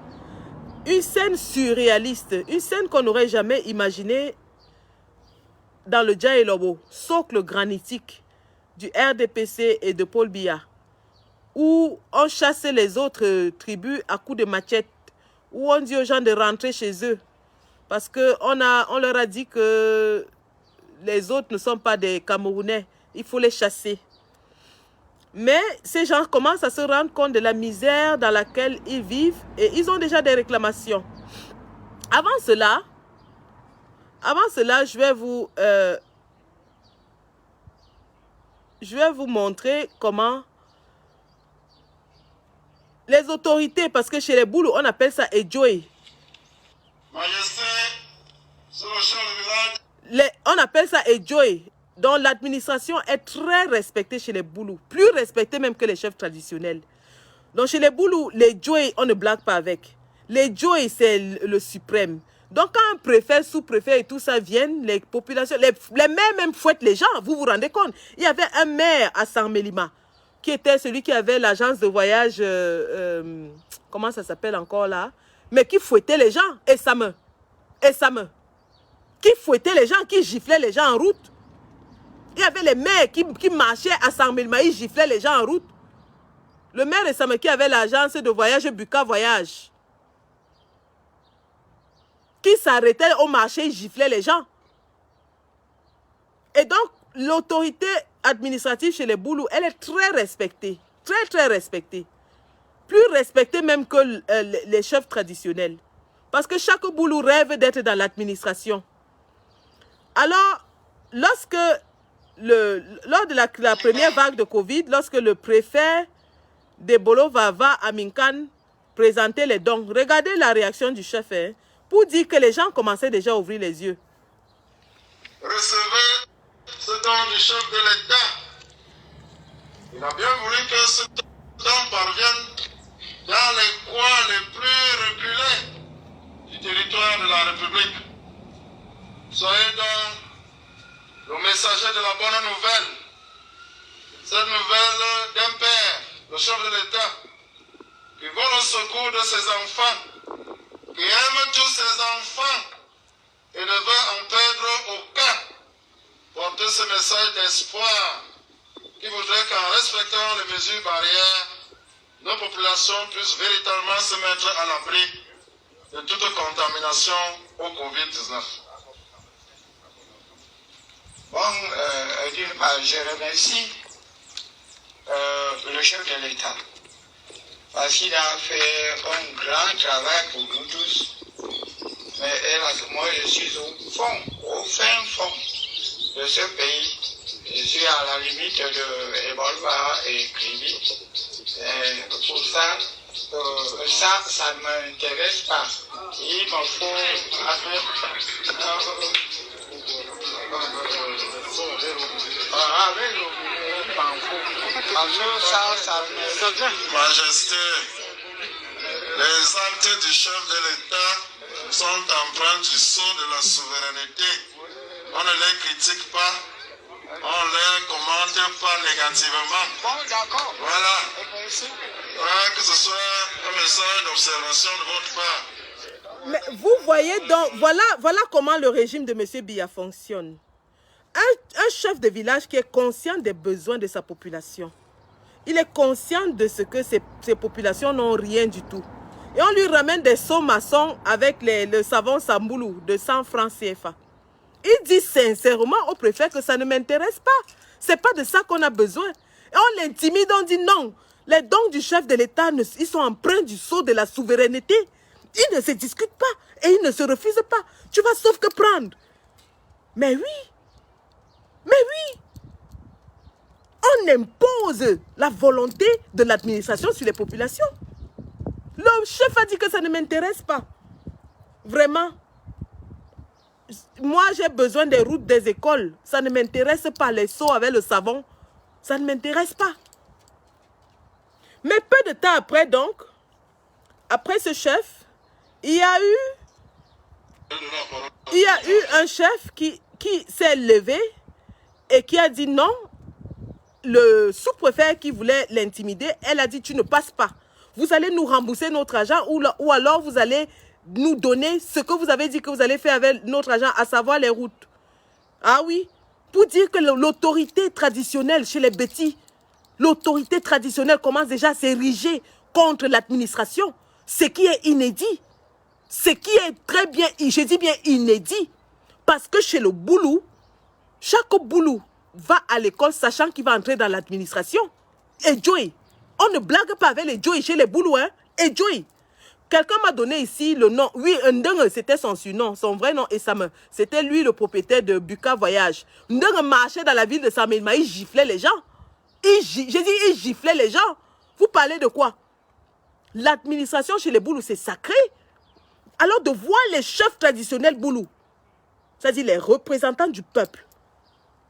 Une scène surréaliste, une scène qu'on n'aurait jamais imaginée dans le Dja Elobo, socle granitique du RDPC et de Paul Biya, où on chassait les autres tribus à coups de machette, où on dit aux gens de rentrer chez eux, parce qu'on leur a dit que les autres ne sont pas des Camerounais, il faut les chasser. Mais ces gens commencent à se rendre compte de la misère dans laquelle ils vivent et ils ont déjà des réclamations. Avant cela, je vais vous montrer comment les autorités, parce que chez les Boulous, on appelle ça Edjoy. Majesté, sur le champ de village. On appelle ça Edjoy. Donc l'administration est très respectée chez les Boulous, plus respectée même que les chefs traditionnels. Donc chez les Boulous, les Djoy, on ne blague pas avec. Les Djoy, c'est le suprême. Donc quand un préfet, sous-préfet et tout ça viennent, les populations, les maires même fouettent les gens, vous vous rendez compte. Il y avait un maire à San-Mélima, qui était celui qui avait l'agence de voyage, comment ça s'appelle encore là, mais qui fouettait les gens, et ça me, qui fouettait les gens, qui giflait les gens en route. Il y avait les maires qui marchaient à San-Mélima, ils giflaient les gens en route. Le maire de Sam qui avait l'agence de voyage Buka Voyage, qui s'arrêtait au marché, il giflait les gens. Et donc, l'autorité administrative chez les Boulous, elle est très respectée. Très, très respectée. Plus respectée même que les chefs traditionnels. Parce que chaque Boulou rêve d'être dans l'administration. Alors, lors de la première vague de Covid, lorsque le préfet de Bolova va à Minkan présenter les dons, regardez la réaction du chef, hein, pour dire que les gens commençaient déjà à ouvrir les yeux. Recevez ce don du chef de l'État. Il a bien voulu que ce don parvienne dans les coins les plus reculés du territoire de la République. Soyez donc le messager de la bonne nouvelle. Cette nouvelle d'un père, le chef de l'État, qui va au secours de ses enfants, qui aime tous ses enfants et ne veut en perdre aucun. Porter ce message d'espoir qui voudrait qu'en respectant les mesures barrières, nos populations puissent véritablement se mettre à l'abri de toute contamination au Covid-19. Bon, d'une part, je remercie le chef de l'État parce qu'il a fait un grand travail pour nous tous. Mais parce que moi, je suis au fin fond de ce pays. Je suis à la limite de Ebolva et Kribi. Pour ça, ça ne m'intéresse pas. Il me faut Majesté, Les actes du chef de l'État sont empreints du sceau de la souveraineté. On ne les critique pas, on ne les commente pas négativement. Bon, d'accord. Voilà. Merci. Que ce soit un message d'observation de votre part. Mais vous voyez donc, voilà comment le régime de M. Biya fonctionne. Un chef de village qui est conscient des besoins de sa population. Il est conscient de ce que ces populations n'ont rien du tout. Et on lui ramène des seaux maçons avec le savon Samboulou de 100 francs CFA. Il dit sincèrement au préfet que ça ne m'intéresse pas. C'est pas de ça qu'on a besoin. Et on l'intimide, on dit non. Les dons du chef de l'État, ils sont empreints du sceau de la souveraineté. Ils ne se discutent pas et ils ne se refusent pas. Tu vas sauf que prendre. Mais oui. Mais oui. On impose la volonté de l'administration sur les populations. Le chef a dit que ça ne m'intéresse pas. Vraiment. Moi, j'ai besoin des routes des écoles. Ça ne m'intéresse pas. Les seaux avec le savon, ça ne m'intéresse pas. Mais peu de temps après, donc, après ce chef, il y a eu un chef qui s'est levé et qui a dit non. Le sous-préfet qui voulait l'intimider, elle a dit tu ne passes pas. Vous allez nous rembourser notre argent ou alors vous allez nous donner ce que vous avez dit que vous allez faire avec notre argent, à savoir les routes. Ah oui, pour dire que l'autorité traditionnelle chez les Bétis, l'autorité traditionnelle commence déjà à s'ériger contre l'administration, ce qui est inédit. Ce qui est très bien, je dis bien inédit, parce que chez le Boulou, chaque Boulou va à l'école sachant qu'il va entrer dans l'administration. Et Joey, on ne blague pas avec les Joey chez les Boulou, hein. Et Joey, quelqu'un m'a donné ici le nom. Oui, Ndeng, c'était son surnom, son vrai nom, Esame. C'était lui le propriétaire de Buka Voyage. Ndeng marchait dans la ville de Saméma, il giflait les gens. J'ai dit, il giflait les gens. Vous parlez de quoi? L'administration chez les Boulou, c'est sacré. Alors de voir les chefs traditionnels Boulou, c'est-à-dire les représentants du peuple,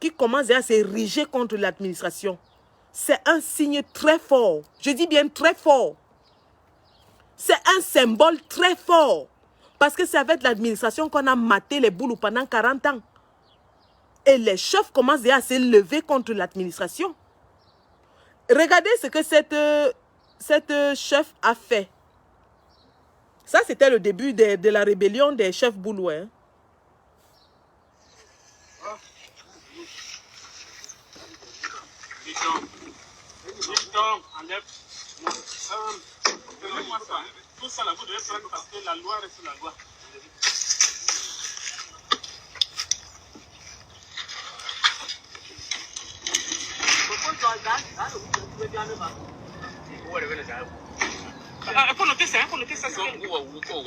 qui commencent à s'ériger contre l'administration, c'est un signe très fort. Je dis bien très fort. C'est un symbole très fort. Parce que c'est avec l'administration qu'on a maté les Boulous pendant 40 ans. Et les chefs commencent à se lever contre l'administration. Regardez ce que cette chef a fait. Ça, c'était le début de la rébellion des chefs Boulous. Hein. Enlève. Donnez-moi ça. Tout ça là, vous devez prendre parce que la loi reste la loi. Il faut noter ça, il faut noter ça. Il faut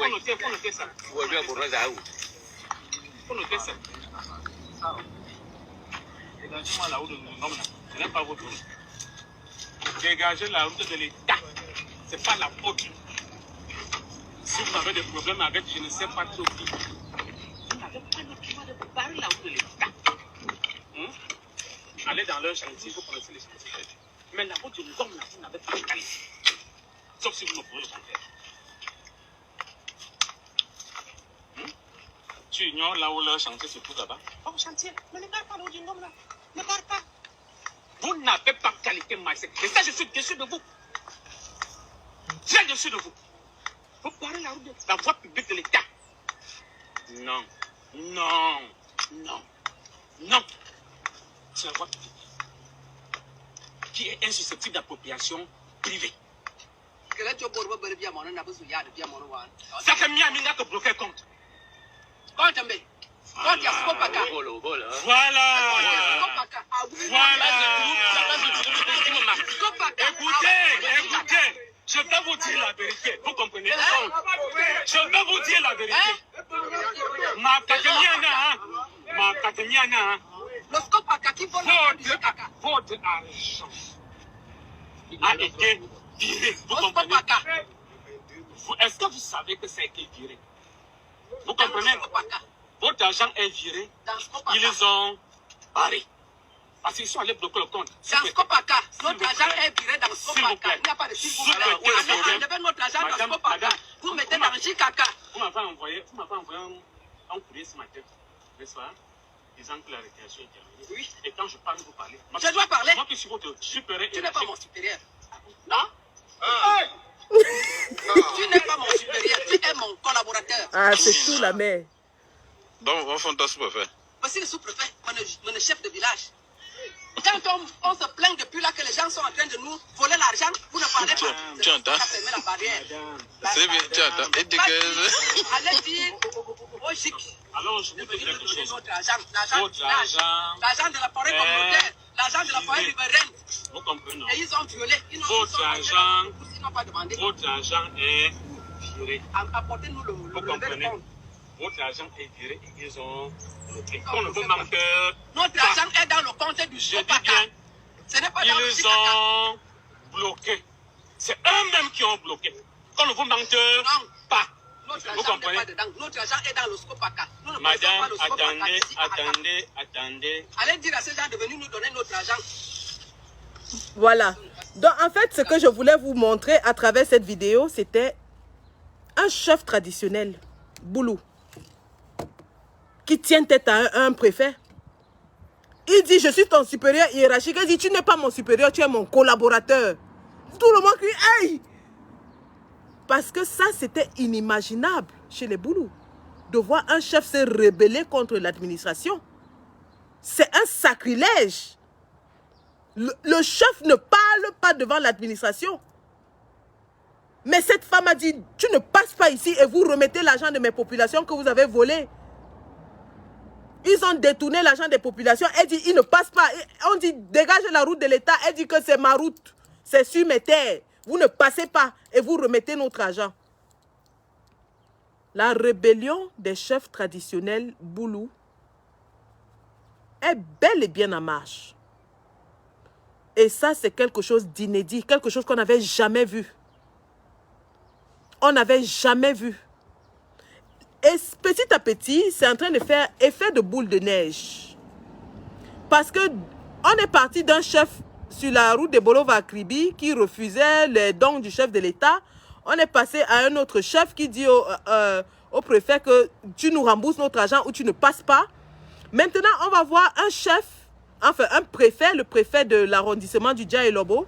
noter ça. Faut noter ça. Dégagez-moi la route de mon homme là. Ce n'est pas votre route. Dégagez la route de l'État. Ce n'est pas la vôtre. Si vous avez des problèmes avec je ne sais pas trop qui, vous n'avez pas le droit de préparer la route de l'État. Allez dans leur chantier, vous connaissez les chantiers. Mais la route de l'homme là, vous n'avez pas le droit. Sauf si vous ne pouvez le faire. Tu ignores là où leur chantier se trouve là-bas. Pas au chantier. Mais ne parle pas de l'homme là. Ne parle pas. Vous n'avez pas qualité maïs. Et ça, je suis déçu de vous. Très déçu de vous. Vous parlez la route de la voie publique de l'État. Non. Non. Non. Non. C'est la voie publique qui est insusceptible d'appropriation privée. Ça fait mieux à que bloquer compte. Voilà. Écoutez. Je vais vous dire la vérité. Vous comprenez? Je vais vous dire la vérité. Votre argent a été viré. Vous comprenez? Est-ce que vous savez que ça a été viré? Vous comprenez? Votre argent est viré. Ils ont barré. Parce qu'ils sont allés bloquer le compte. Dans Scopaka, notre argent est viré dans Scopaka. Il n'y a pas de s'il vous plaît. Allez enlever notre argent dans Scopaka. Vous mettez dans Jikaka. Vous m'avez envoyé un courrier ce matin, n'est-ce pas? Disant que la récréation est terminée. Oui. Et quand je parle, vous parlez. Je dois parler. Moi qui suis votre supérieur. Tu n'es pas mon supérieur. Non? Tu n'es pas mon supérieur. Tu es mon collaborateur. Ah, c'est tout la mère. Donc, on fait un sous-préfet. Voici le sous-préfet, mon chef de village. Quand on se plaint depuis là que les gens sont en train de nous voler l'argent, vous ne parlez pas. Tu entends? On a fermé la barrière. C'est bien, tu entends. Et tu allez dire au GIC. Alors, je de vous dis venir nous quelque donner chose. notre argent. L'argent du Votre village. argent. L'argent de la forêt communautaire. L'argent de la forêt riveraine. Vous comprenez? Et ils ont violé. Votre argent. Ils n'ont pas demandé. Votre argent est viré. Apportez-nous le Vous lever de comprenez? compte. Votre argent est viré et ils ont bloqué. On ne vous manque Notre pas. argent est dans le compte du Je dis Scopaka. bien, Ce n'est pas dans le ils Jikaka. ont bloqué. C'est eux-mêmes qui ont bloqué. On ne vous manque Non. pas. Notre Vous argent n'est comprenez? pas dedans. Notre argent est dans le Scopaka. Nous ne connaissons Madame, pas le Scopaka attendez, ici à Dakar. attendez. Allez dire à ces gens de venir nous donner notre argent. Voilà. Donc, en fait, ce que je voulais vous montrer à travers cette vidéo, c'était un chef traditionnel, Boulou, qui tient tête à un préfet. Il dit, je suis ton supérieur hiérarchique. Il dit, tu n'es pas mon supérieur, tu es mon collaborateur. Tout le monde crie, hey! Parce que ça, c'était inimaginable chez les Boulous, de voir un chef se rebeller contre l'administration. C'est un sacrilège. Le chef ne parle pas devant l'administration. Mais cette femme a dit, tu ne passes pas ici et vous remettez l'argent de mes populations que vous avez volé. Ils ont détourné l'argent des populations. Elle dit, il ne passe pas. On dit, dégagez la route de l'État. Elle dit que c'est ma route. C'est sur mes terres. Vous ne passez pas et vous remettez notre argent. La rébellion des chefs traditionnels Boulou est bel et bien en marche. Et ça, c'est quelque chose d'inédit, quelque chose qu'on n'avait jamais vu. On n'avait jamais vu. Et petit à petit, c'est en train de faire effet de boule de neige. Parce que on est parti d'un chef sur la route de Bolova-Kribi qui refusait les dons du chef de l'État. On est passé à un autre chef qui dit au préfet que tu nous rembourses notre argent ou tu ne passes pas. Maintenant, on va voir un chef, enfin un préfet, le préfet de l'arrondissement du Dja et Lobo,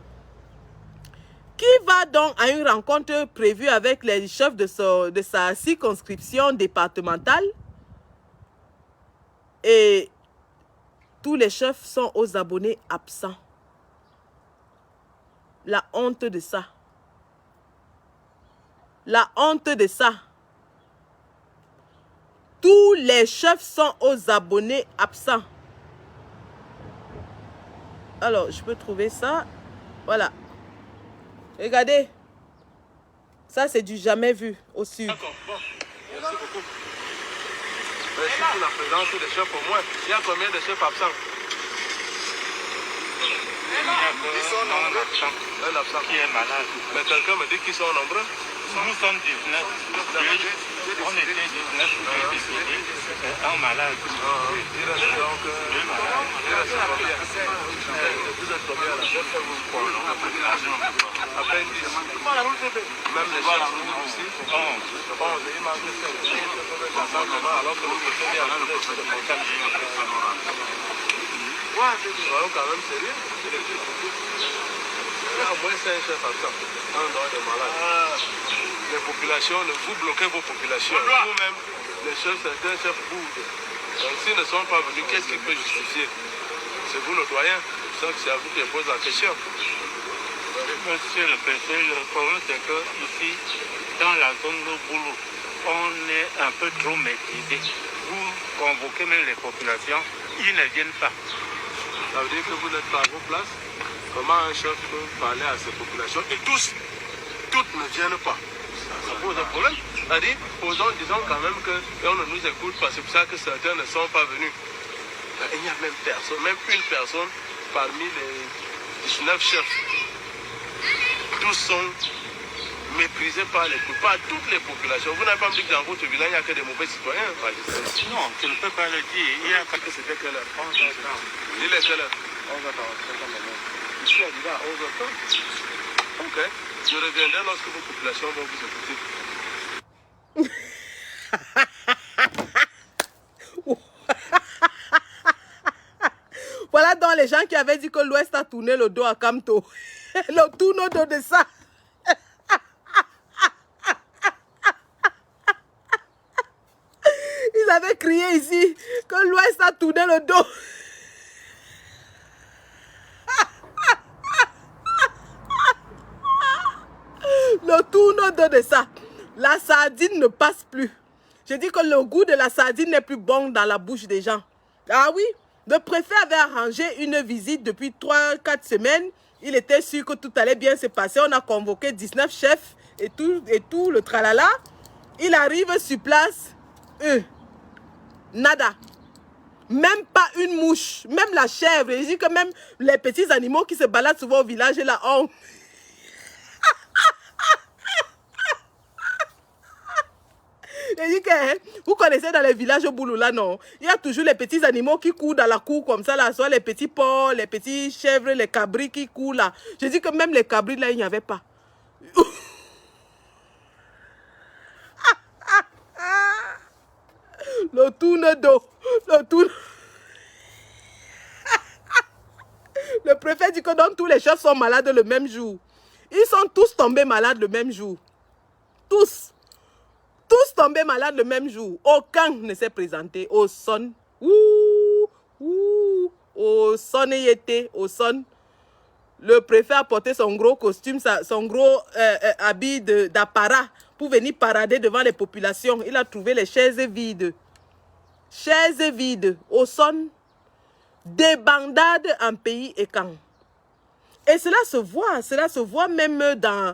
qui va donc à une rencontre prévue avec les chefs de sa circonscription départementale. Et tous les chefs sont aux abonnés absents. La honte de ça. La honte de ça. Tous les chefs sont aux abonnés absents. Alors, je peux trouver ça. Voilà. Regardez. Ça, c'est du jamais vu au sud. D'accord, bon. Merci beaucoup. Merci pour la présence des chefs au moins. Il y a combien de chefs absents? Ils sont nombreux. Un absent. Qui est malade. Mais quelqu'un me dit qu'ils sont nombreux. Nous sommes 19. On était 19 pour décider. Un malade. Il reste donc... Deux malades. Il reste combien? Vous êtes combien là? Après 10. Même les chefs aussi. 11. Il manque 5. Alors que l'autre côté est en train de se soyons quand même sérieux. Il y a au moins 5 chefs absents. Un dehors des malades. Les populations, vous bloquez vos populations. Vous-même, les chefs, certains chefs bougent. Donc s'ils ne sont pas venus, qu'est-ce qui peut justifier? C'est vous le doyen. Donc c'est à vous qui pose la question. Monsieur le préfet, le problème c'est que ici, dans la zone de Boulou, on est un peu trop maîtrisé. Vous convoquez même les populations, ils ne viennent pas. Ça veut dire que vous n'êtes pas à vos places. Comment un chef peut parler à ces populations? Et toutes ne viennent pas. Ça pose un problème. C'est-à-dire, disons quand même qu'on ne nous écoute pas. C'est pour ça que certains ne sont pas venus. Il n'y a même personne, même une personne parmi les 19 chefs. Tous sont méprisés par toutes les populations. Vous n'avez pas me dit que dans votre village, il n'y a que des mauvais citoyens. Non, tu ne peux pas le dire. Il y a que c'était quelle heure? Il est quelle heure? 11h45 à Maman. Je suis arrivé à 11h30. Ok. Je reviendrai lorsque vos populations vont vous écouter. Voilà donc les gens qui avaient dit que l'Ouest a tourné le dos à Kamto. Le tourne au dos de ça. Ils avaient crié ici que l'Ouest a tourné le dos. Le tourne au dos de ça. La sardine ne passe plus. Je dis que le goût de la sardine n'est plus bon dans la bouche des gens. Ah oui, le préfet avait arrangé une visite depuis 3-4 semaines. Il était sûr que tout allait bien se passer. On a convoqué 19 chefs et tout le tralala. Il arrive sur place. Nada. Même pas une mouche. Même la chèvre. Je dis que même les petits animaux qui se baladent souvent au village, là, on... Je dis que, hein, vous connaissez dans les villages au boulot là, non? Il y a toujours les petits animaux qui courent dans la cour comme ça, là, soit les petits porcs, les petits chèvres, les cabris qui courent là. Je dis que même les cabris là, il n'y avait pas. Le tourne d'eau. Le tourne. Le préfet dit que donc tous les chefs sont malades le même jour. Ils sont tous tombés malades le même jour. Tous. Tous tombés malades le même jour. Aucun ne s'est présenté au son. Au son y était, au son. Le préfet a porté son gros costume, son gros habit d'apparat pour venir parader devant les populations. Il a trouvé les chaises vides. Chaises vides, au son. Des bandades en pays et camp. Et cela se voit même dans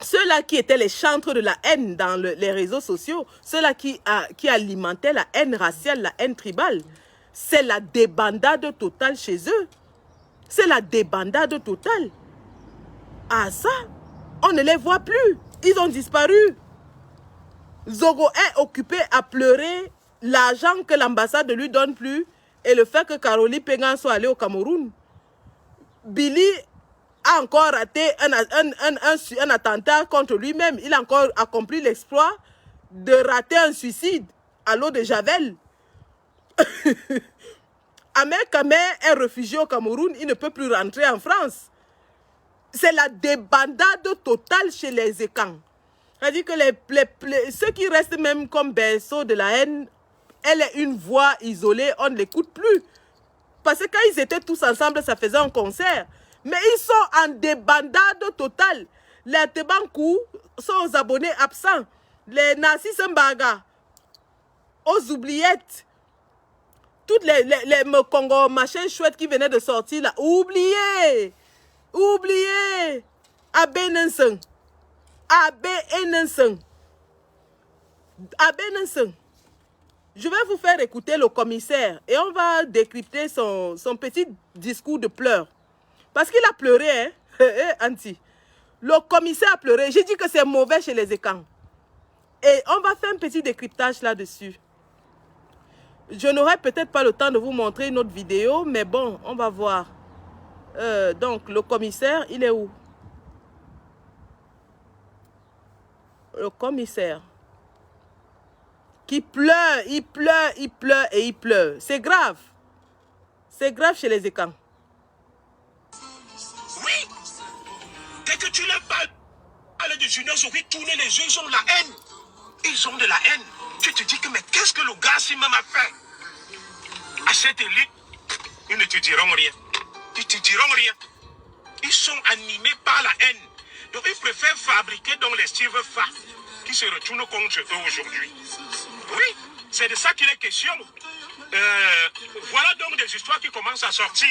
ceux-là qui étaient les chantres de la haine dans les réseaux sociaux, ceux-là qui alimentaient la haine raciale, la haine tribale. C'est la débandade totale chez eux. C'est la débandade totale. Ah ça, on ne les voit plus. Ils ont disparu. Zogo est occupé à pleurer l'argent que l'ambassade ne lui donne plus et le fait que Caroline Pégan soit allée au Cameroun. Billy a encore raté un attentat contre lui-même. Il a encore accompli l'exploit de rater un suicide à l'eau de Javel. Ahmed Kamer est réfugié au Cameroun. Il ne peut plus rentrer en France. C'est la débandade totale chez les Ekans. C'est-à-dire que ceux qui restent même comme berceau de la haine, elle est une voix isolée, on ne l'écoute plus. Parce que quand ils étaient tous ensemble, ça faisait un concert. Mais ils sont en débandade totale. Les Tebankou sont aux abonnés absents. Les Nassis Mbaga, aux oubliettes. Toutes les Congo machin chouettes qui venaient de sortir là. Oubliez. Oubliez. Abbé Nansen. Abbé Nansen. Abbé Nansen. Je vais vous faire écouter le commissaire et on va décrypter son petit discours de pleurs. Parce qu'il a pleuré, hein, Anti. Le commissaire a pleuré. J'ai dit que c'est mauvais chez les Ekans. Et on va faire un petit décryptage là-dessus. Je n'aurai peut-être pas le temps de vous montrer une autre vidéo, mais bon, on va voir. Donc, le commissaire, il est où? Le commissaire. Qui pleure, il pleure, il pleure et il pleure. C'est grave. C'est grave chez les Ekans. Oui. Dès que tu leur parles de Junior Zouri, tourner les yeux, ils ont de la haine. Ils ont de la haine. Tu te dis que, mais qu'est-ce que le gars si même a fait? À cette élite, ils ne te diront rien. Ils te diront rien. Ils sont animés par la haine. Donc ils préfèrent fabriquer donc les Steve Fa qui se retournent contre eux aujourd'hui. Oui, c'est de ça qu'il est question. Voilà donc des histoires qui commencent à sortir.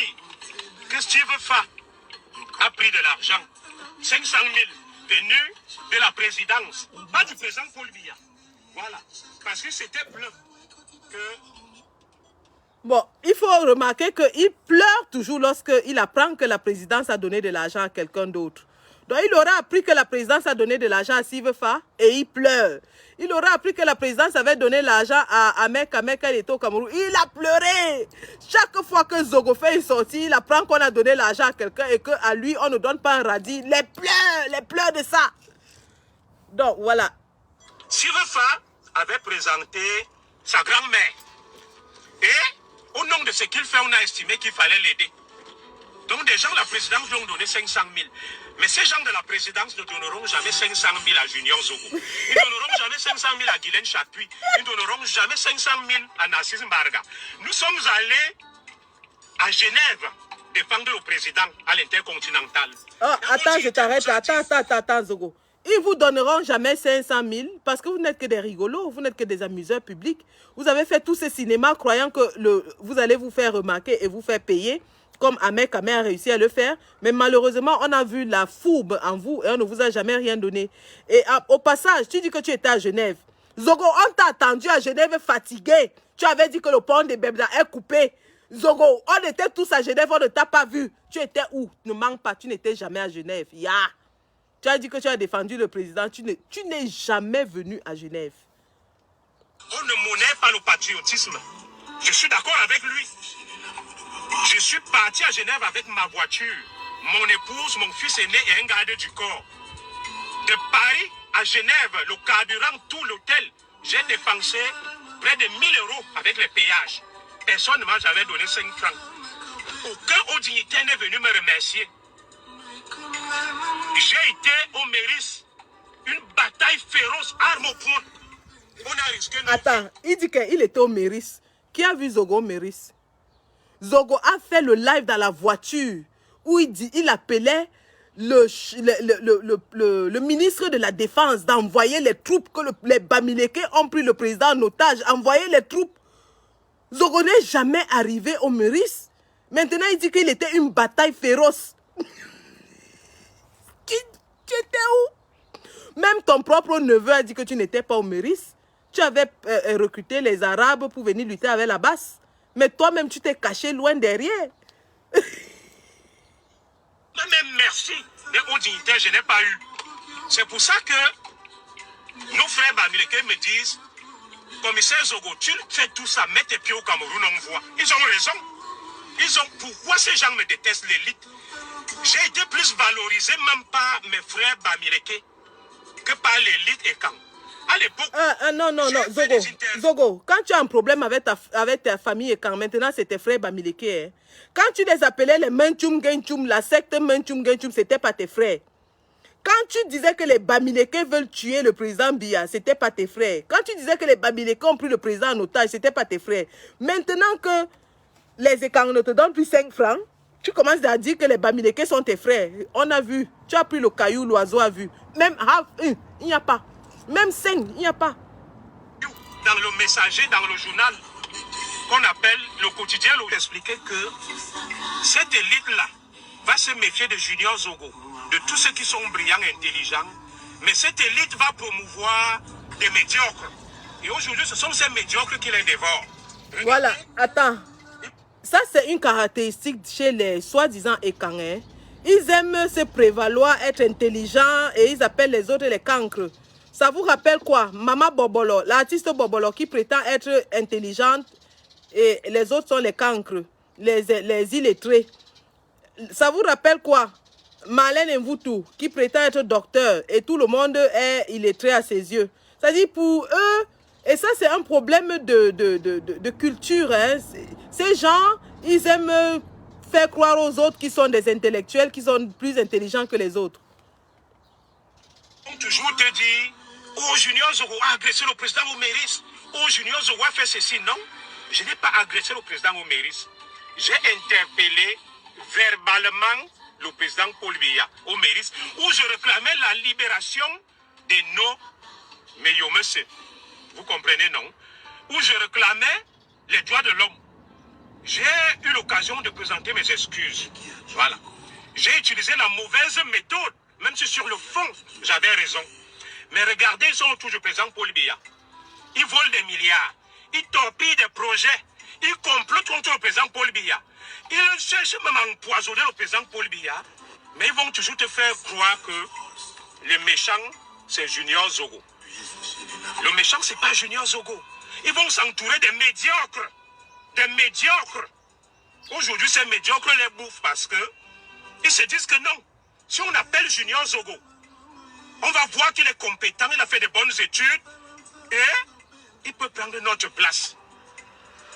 Que Steve Fa a pris de l'argent, 500 000 venus de la présidence, pas du président Paul Biya. Voilà, parce que c'était plein que... Bon, il faut remarquer qu'il pleure toujours lorsqu'il apprend que la présidence a donné de l'argent à quelqu'un d'autre. Donc, il aura appris que la présidence a donné de l'argent à Sivefa et il pleure. Il aura appris que la présidence avait donné l'argent à Meka quand il était au Cameroun. Il a pleuré. Chaque fois que Zogo fait une sortie, il apprend qu'on a donné l'argent à quelqu'un et qu'à lui, on ne donne pas un radis. Les pleurs de ça. Donc, voilà. Sivefa avait présenté sa grand-mère. Et au nom de ce qu'il fait, on a estimé qu'il fallait l'aider. Donc des gens de la présidence lui ont donné 500 000. Mais ces gens de la présidence ne donneront jamais 500 000 à Junior Zogo. Ils ne donneront jamais 500 000 à Guylaine Chapuis. Ils ne donneront jamais 500 000 à Narcisse Mbarga. Nous sommes allés à Genève défendre le président à l'intercontinental. Oh, attends, je t'arrête. Attends, Zogo. Ils ne vous donneront jamais 500 000 parce que vous n'êtes que des rigolos, vous n'êtes que des amuseurs publics. Vous avez fait tous ces cinémas croyant que vous allez vous faire remarquer et vous faire payer, comme Ahmed a réussi à le faire. Mais malheureusement, on a vu la fourbe en vous et on ne vous a jamais rien donné. Et au passage, tu dis que tu étais à Genève. Zogo, on t'a attendu à Genève fatigué. Tu avais dit que le pont de Bebda est coupé. Zogo, on était tous à Genève, on ne t'a pas vu. Tu étais où? Ne manque pas, tu n'étais jamais à Genève. Ya. Tu as dit que tu as défendu le président. Tu n'es jamais venu à Genève. On ne monnaie pas le patriotisme. Je suis d'accord avec lui. Je suis parti à Genève avec ma voiture, mon épouse, mon fils aîné et un garde du corps. De Paris à Genève, le carburant, tout l'hôtel, j'ai dépensé près de 1 000 € avec les péages. Personne ne m'a jamais donné 5 francs. Aucun haut dignitaire n'est venu me remercier. J'ai été au Méris, une bataille féroce, arme au poing. On a risqué... Attends, il dit qu'il était au Méris. Qui a vu Zogo au Méris? Zogo a fait le live dans la voiture où il appelait le ministre de la Défense d'envoyer les troupes, que les Bamileke ont pris le président en otage, envoyer les troupes. Zogo n'est jamais arrivé au Méris. Maintenant, il dit qu'il était une bataille féroce. Tu étais où? Même ton propre neveu a dit que tu n'étais pas au Méris. Tu avais recruté les Arabes pour venir lutter avec la basse. Mais toi-même, tu t'es caché loin derrière. Même merci, mais aux dignitaires, je n'ai pas eu. C'est pour ça que nos frères Bamileke me disent, commissaire Zogo, tu fais tout ça, mets tes pieds au Cameroun, on voit. Ils ont raison. Pourquoi ces gens me détestent, l'élite? J'ai été plus valorisé, même par mes frères Bamileke, que par l'élite et quand. À l'époque... non, Zogo, quand tu as un problème avec ta famille et quand maintenant c'est tes frères Bamileke, hein. Quand tu les appelais les Menchum Genchum, la secte Menchum Genchum, c'était pas tes frères. Quand tu disais que les Bamileke veulent tuer le président Biya, c'était pas tes frères. Quand tu disais que les Bamileke ont pris le président en otage, c'était pas tes frères. Maintenant que les écarts ne te donnent plus 5 francs, tu commences à dire que les Bamileke sont tes frères. On a vu, tu as pris le caillou, l'oiseau a vu. Même il n'y a pas. Même 5, il n'y a pas. Dans le messager, dans le journal qu'on appelle le quotidien, on expliquait que cette élite-là va se méfier de Junior Zogo, de tous ceux qui sont brillants et intelligents. Mais cette élite va promouvoir des médiocres. Et aujourd'hui, ce sont ces médiocres qui les dévorent. Regardez. Voilà, attends. Ça, c'est une caractéristique chez les soi-disant écangs. Ils aiment se prévaloir, être intelligents et ils appellent les autres les cancres. Ça vous rappelle quoi? Mama Bobolo, l'artiste Bobolo qui prétend être intelligente et les autres sont les cancres, les illettrés. Ça vous rappelle quoi? Marlène Mvutu qui prétend être docteur et tout le monde est illettré à ses yeux. C'est-à-dire pour eux, et ça c'est un problème de culture. Hein. Ces gens, ils aiment faire croire aux autres qu'ils sont des intellectuels, qu'ils sont plus intelligents que les autres. On toujours te dit, oh Junior Zogo a agressé le président au Méris. Oh Junior Zogo a fait ceci. Non, je n'ai pas agressé le président au Méris. J'ai interpellé verbalement le président Paul Biya au Méris, où je réclamais la libération de nos Meyomese. Vous comprenez, non? Où je réclamais les droits de l'homme. J'ai eu l'occasion de présenter mes excuses. Voilà. J'ai utilisé la mauvaise méthode, même si sur le fond, j'avais raison. Mais regardez, ils sont autour du président Paul Biya. Ils volent des milliards. Ils torpillent des projets. Ils complotent contre le président Paul Biya. Ils cherchent même à empoisonner le président Paul Biya. Mais ils vont toujours te faire croire que le méchant, c'est Junior Zogo. Le méchant, c'est pas Junior Zogo. Ils vont s'entourer des médiocres. Des médiocres. Aujourd'hui, ces médiocres les bouffent parce que ils se disent que non. Si on appelle Junior Zogo, on va voir qu'il est compétent, il a fait de bonnes études et il peut prendre notre place.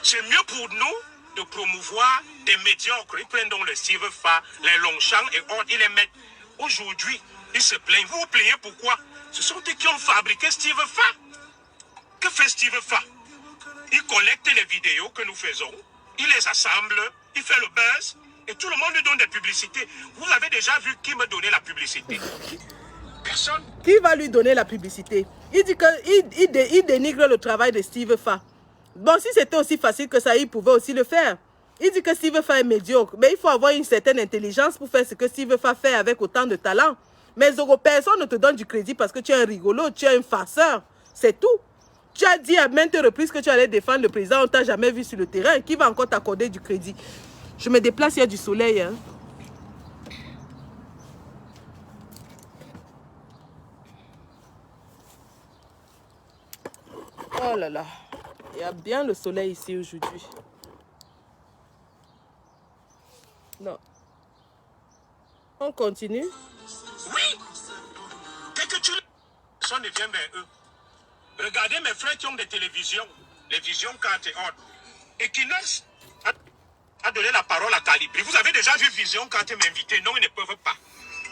C'est mieux pour nous de promouvoir des médiocres. Ils prennent donc le Steve Fa, les Longchamp et autres, ils les mettent. Aujourd'hui, ils se plaignent. Vous vous plaignez pourquoi? Ce sont eux qui ont fabriqué Steve Fa. Que fait Steve Fa? Il collecte les vidéos que nous faisons, il les assemble, il fait le buzz et tout le monde lui donne des publicités. Vous avez déjà vu qui me donnait la publicité? Personne. Qui va lui donner la publicité? Il dit qu'il dénigre le travail de Steve Fa. Bon, si c'était aussi facile que ça, il pouvait aussi le faire. Il dit que Steve Fa est médiocre. Mais il faut avoir une certaine intelligence pour faire ce que Steve Fa fait avec autant de talent. Mais Zogo, personne ne te donne du crédit parce que tu es un rigolo, tu es un farceur. C'est tout. Tu as dit à maintes reprises que tu allais défendre le président. On ne t'a jamais vu sur le terrain. Qui va encore t'accorder du crédit? Je me déplace, il y a du soleil. Hein. Oh là là. Il y a bien le soleil ici aujourd'hui. Non. On continue. Oui. Dès que tu... Personne ne vient vers eux. Regardez mes frères qui ont des télévisions, les visions 4 et autres. Equinox a donné la parole à Calibri. Vous avez déjà vu Vision 4 m'inviter? Non, ils ne peuvent pas.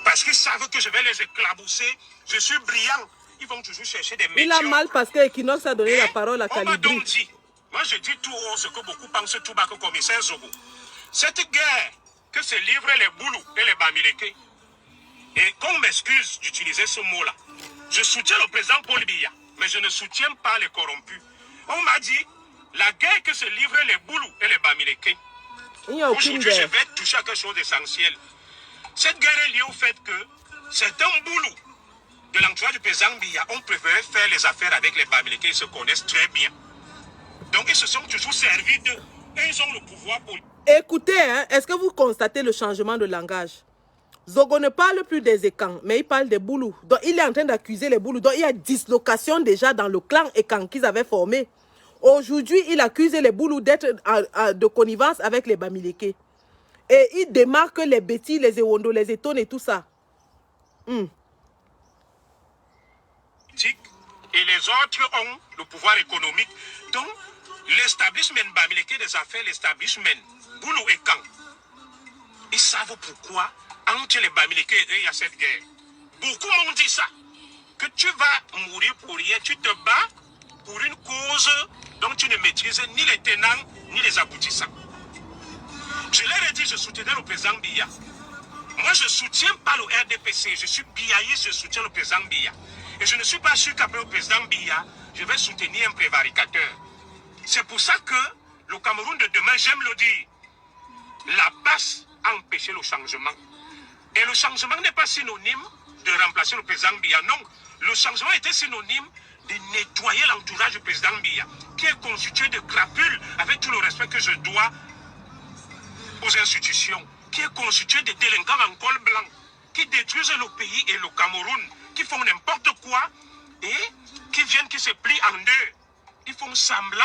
Parce qu'ils savent que je vais les éclabousser. Je suis brillant. Ils vont toujours chercher des métiers. Il a mal parce que Equinox a donné la parole à Calibri. On m'a donc dit, moi je dis tout haut ce que beaucoup pensent tout bas que commissaire Zogo. Cette guerre que se livrent les Boulous et les Bamileke, et qu'on m'excuse d'utiliser ce mot-là, je soutiens le président Paul Biya. Mais je ne soutiens pas les corrompus. On m'a dit, la guerre que se livrent les Boulous et les Bamileke. Aujourd'hui, je vais toucher à quelque chose d'essentiel. Cette guerre est liée au fait que certains Boulous de l'entourage du président Biya ont préféré faire les affaires avec les Bamileke. Ils se connaissent très bien. Donc, ils se sont toujours servis d'eux. Et ils ont le pouvoir pour... Écoutez, hein, est-ce que vous constatez le changement de langage? Zogo ne parle plus des Ekans, mais il parle des Boulous. Donc, il est en train d'accuser les Boulous. Donc, il y a dislocation déjà dans le clan Ekan qu'ils avaient formé. Aujourd'hui, il accuse les Boulous d'être de connivence avec les Bamileke. Et il démarque les Bétis, les Ewondo, les Etones et tout ça. Et les autres ont le pouvoir économique. Donc, l'establishment Bamileke des affaires, l'establishment Boulou Ekan, ils savent pourquoi entre les Bamileke et eux, il y a cette guerre. Beaucoup m'ont dit ça. Que tu vas mourir pour rien, tu te bats pour une cause dont tu ne maîtrises ni les tenants ni les aboutissants. Je leur ai dit, je soutenais le président Biya. Moi, je ne soutiens pas le RDPC. Je suis biaïste, je soutiens le président Biya. Et je ne suis pas sûr qu'après le président Biya, je vais soutenir un prévaricateur. C'est pour ça que le Cameroun de demain, j'aime le dire, la base a empêché le changement. Et le changement n'est pas synonyme de remplacer le président Biya. Non, le changement était synonyme de nettoyer l'entourage du président Biya, qui est constitué de crapules, avec tout le respect que je dois aux institutions, qui est constitué de délinquants en col blanc, qui détruisent le pays et le Cameroun, qui font n'importe quoi et qui viennent, qui se plient en deux. Ils font semblant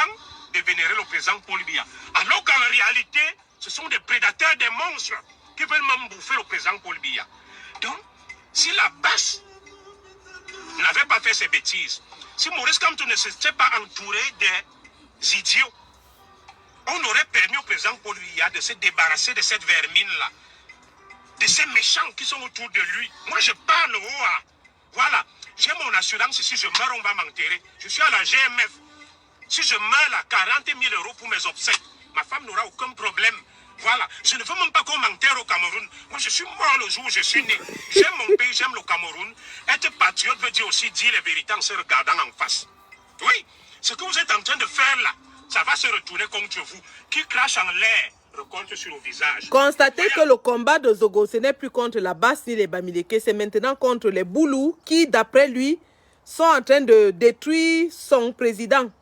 de vénérer le président Paul Biya. Alors qu'en réalité, ce sont des prédateurs, des monstres qui veulent même bouffer le président Paul Biya. Donc, si la base n'avait pas fait ces bêtises, si Maurice Kamto ne s'était pas entouré des idiots, on aurait permis au président Paul Biya de se débarrasser de cette vermine-là, de ces méchants qui sont autour de lui. Moi, je parle haut. Voilà, j'ai mon assurance. Si je meurs, on va m'enterrer. Je suis à la GMF. Si je meurs là, 40 000 € pour mes obsèques, ma femme n'aura aucun problème. Voilà, je ne veux même pas qu'on m'enterre au Cameroun. Moi, je suis mort le jour où je suis né. J'aime mon pays, j'aime le Cameroun. Être patriote veut dire aussi dire les vérités en se regardant en face. Oui, ce que vous êtes en train de faire là, ça va se retourner contre vous. Qui crache en l'air, recolte sur le visage. Constatez que le combat de Zogo, ce n'est plus contre la Basse ni les Bamileke, c'est maintenant contre les Boulous qui, d'après lui, sont en train de détruire son président.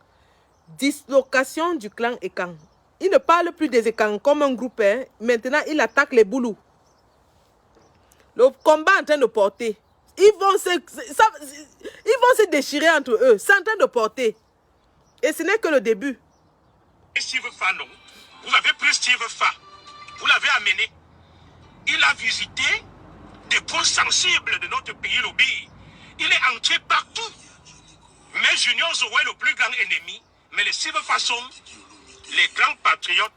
Dislocation du clan Ekan. Il ne parle plus des Ekan comme un groupe. Hein. Maintenant, il attaque les Boulous. Le combat est en train de porter. Ils vont se déchirer entre eux. C'est en train de porter. Et ce n'est que le début. Steve Fa, non. Vous avez pris Steve Fa. Vous l'avez amené. Il a visité des points sensibles de notre pays, l'Obi. Il est entier partout. Mais Junior Zoé est le plus grand ennemi. Mais les Steve Fa sont les grands patriotes,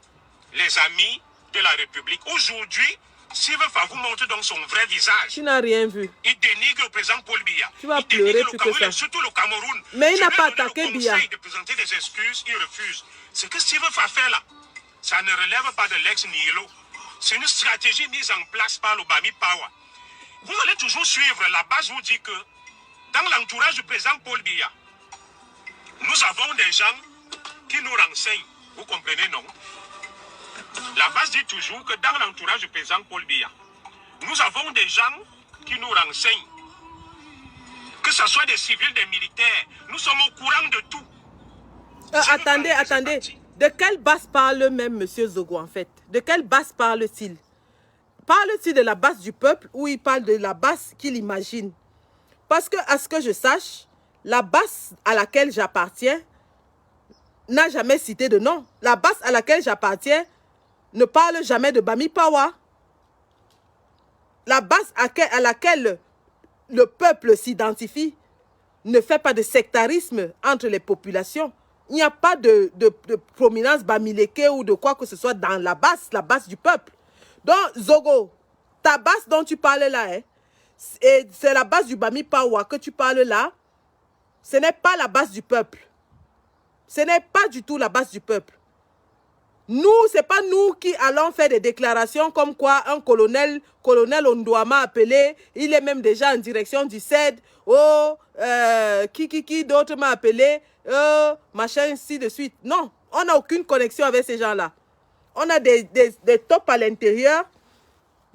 les amis de la République. Aujourd'hui, Steve Fa vous montre donc son vrai visage. Tu n'as rien vu. Il dénigre le président Paul Biya. Tu vas pleurer plus que ça. Surtout le Cameroun. Mais il n'a pas attaqué Biya. De présenter des excuses, il refuse. Ce que Steve Fa fait là, ça ne relève pas de l'ex-Nihilo. C'est une stratégie mise en place par le Bami Power. Vous allez toujours suivre. La base vous dit que dans l'entourage du président Paul Biya, nous avons des gens qui nous renseignent. Vous comprenez, non? La base dit toujours que dans l'entourage du président Paul Biya, nous avons des gens qui nous renseignent. Que ce soit des civils, des militaires, nous sommes au courant de tout. Attendez. De quelle base parle même M. Zogo en fait? De quelle base parle-t-il? Parle-t-il de la base du peuple ou il parle de la base qu'il imagine? Parce que, à ce que je sache, la base à laquelle j'appartiens n'a jamais cité de nom. La base à laquelle j'appartiens ne parle jamais de Bami Power. La base à laquelle le peuple s'identifie ne fait pas de sectarisme entre les populations. Il n'y a pas de prominence Bamileke ou de quoi que ce soit dans la base du peuple. Donc, Zogo, ta base dont tu parles là, hein, c'est la base du Bami Power que tu parles là. Ce n'est pas la base du peuple. Ce n'est pas du tout la base du peuple. Nous, ce n'est pas nous qui allons faire des déclarations comme quoi un colonel Ondouama m'a appelé, il est même déjà en direction du CED. Oh, qui d'autre m'a appelé, machin, ainsi de suite. Non, on n'a aucune connexion avec ces gens-là. On a des tops à l'intérieur,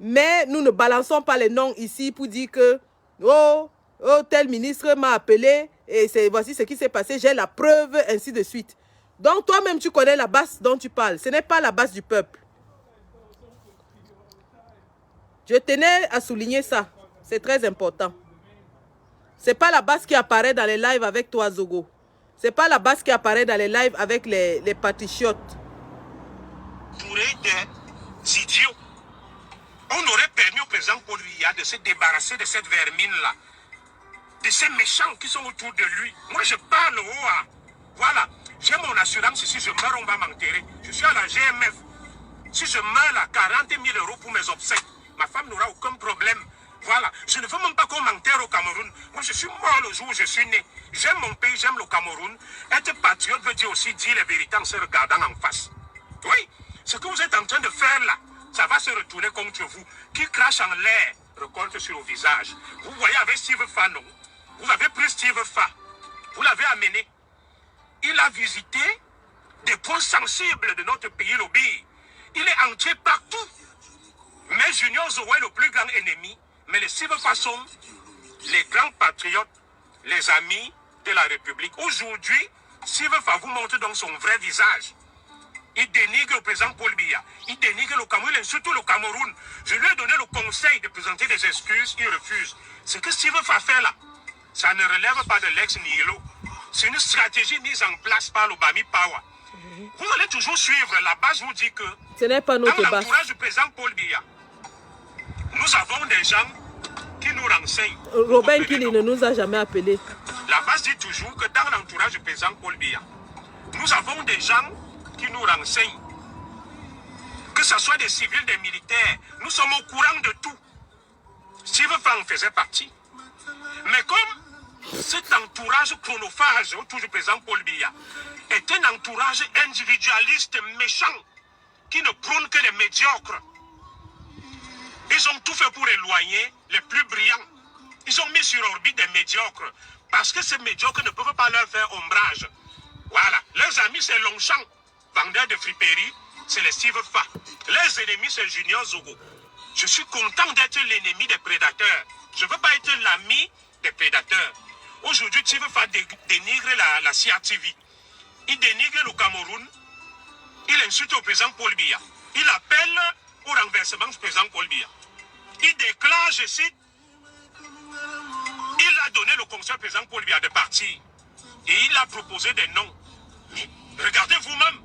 mais nous ne balançons pas les noms ici pour dire que, oh, tel ministre m'a appelé et voici ce qui s'est passé, j'ai la preuve, ainsi de suite. Donc, toi-même, tu connais la base dont tu parles. Ce n'est pas la base du peuple. Je tenais à souligner ça. C'est très important. Ce n'est pas la base qui apparaît dans les lives avec toi, Zogo. Ce n'est pas la base qui apparaît dans les lives avec les patriotes. Entouré des idiots. On aurait permis au président Paul Biya de se débarrasser de cette vermine-là. De ces méchants qui sont autour de lui. Moi, je parle haut. Voilà. J'ai mon assurance, si je meurs, on va m'enterrer. Je suis à la GMF. Si je meurs là, 40 000 € pour mes obsèques, ma femme n'aura aucun problème. Voilà. Je ne veux même pas qu'on m'enterre au Cameroun. Moi, je suis mort le jour où je suis né. J'aime mon pays, j'aime le Cameroun. Être patriote veut dire aussi dire les vérités en se regardant en face. Oui, ce que vous êtes en train de faire là, ça va se retourner contre vous. Qui crache en l'air, récolte sur le visage. Vous voyez avec Steve Fa, non? Vous avez pris Steve Fa. Vous l'avez amené. Il a visité des points sensibles de notre pays, l'Obi. Il est entier partout. Mais Junior Zoé est le plus grand ennemi. Mais les Steve Fa sont les grands patriotes, les amis de la République. Aujourd'hui, Steve Fa vous montre donc son vrai visage. Il dénigre le président Paul Biya. Il dénigre le Cameroun et surtout le Cameroun. Je lui ai donné le conseil de présenter des excuses. Il refuse. Ce que Steve Fa fait là, ça ne relève pas de l'ex-Nihilo. C'est une stratégie mise en place par le Bami Power. Vous allez toujours suivre. La base vous dit que ce n'est pas notre dans base. l'entourage du président Paul Biya, nous avons des gens qui nous renseignent. Robin Kili ne nous a jamais appelés. La base dit toujours que dans l'entourage du président Paul Biya, nous avons des gens qui nous renseignent. Que ce soit des civils, des militaires, nous sommes au courant de tout. Steve Fa en faisait partie. Mais comme cet entourage chronophage autour du président Paul Biya est un entourage individualiste méchant qui ne prône que les médiocres. Ils ont tout fait pour éloigner les plus brillants. Ils ont mis sur orbite des médiocres parce que ces médiocres ne peuvent pas leur faire ombrage. Voilà. Leurs amis, c'est Longchamp, vendeur de friperie, c'est les Steve Fa. Leurs ennemis, c'est Junior Zogo. Je suis content d'être l'ennemi des prédateurs. Je ne veux pas être l'ami des prédateurs. Aujourd'hui, Steve Fa dénigre la CRTV. Il dénigre le Cameroun. Il insulte au président Paul Biya. Il appelle au renversement du président Paul Biya. il déclare, je cite, il a donné le conseil au président Paul Biya de partir. Et il a proposé des noms. Mais regardez vous-même,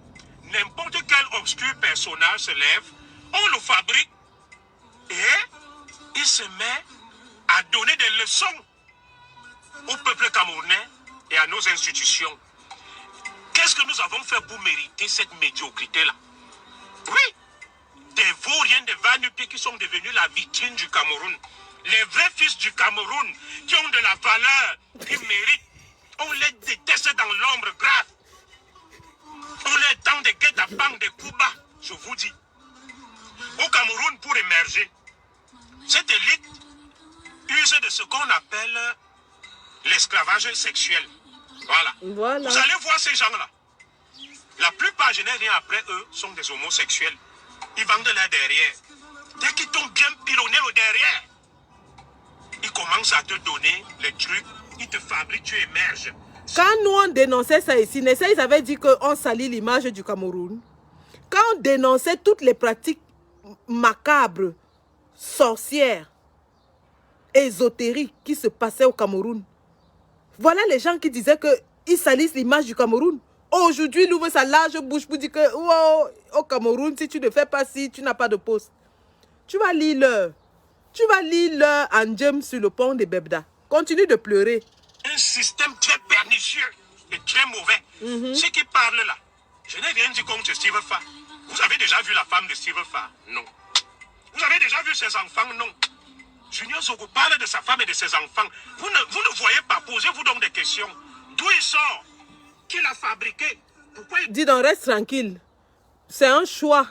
n'importe quel obscur personnage se lève, on le fabrique et il se met à donner des leçons au peuple camerounais et à nos institutions. Qu'est-ce que nous avons fait pour mériter cette médiocrité-là? Oui, des vauriens de Vanupié qui sont devenus la vitrine du Cameroun. Les vrais fils du Cameroun qui ont de la valeur, qui méritent. On les déteste dans l'ombre grave. On les tend des guet-apens, des coups bas, je vous dis. Au Cameroun, pour émerger, cette élite use de ce qu'on appelle l'esclavage sexuel. Voilà. Vous allez voir ces gens-là. La plupart, je n'ai rien après eux, sont des homosexuels. Ils vendent leur derrière. Dès qu'ils t'ont bien pilonné le derrière, ils commencent à te donner les trucs, ils te fabriquent, tu émerges. Quand nous on dénonçait ça ici, Nessa, ils avaient dit qu'on salit l'image du Cameroun. Quand on dénonçait toutes les pratiques macabres, sorcières, ésotériques qui se passaient au Cameroun, voilà les gens qui disaient qu'ils salissent l'image du Cameroun. Aujourd'hui, il ouvre sa large bouche pour dire que oh, au Cameroun, si tu ne fais pas ci, tu n'as pas de poste. Tu vas lire l'heure. Tu vas lire l'heure en James sur le pont de Bebda. Continue de pleurer. Un système très pernicieux et très mauvais. Ceux qui parlent là, je n'ai rien dit contre Steve Fa. Vous avez déjà vu la femme de Steve Fa? Non. Vous avez déjà vu ses enfants? Non. Junior Zogo parle de sa femme et de ses enfants. Vous ne voyez pas. Posez-vous donc des questions. D'où il sort? Qui l'a fabriqué? Pourquoi il... Dis donc, reste tranquille. C'est un choix.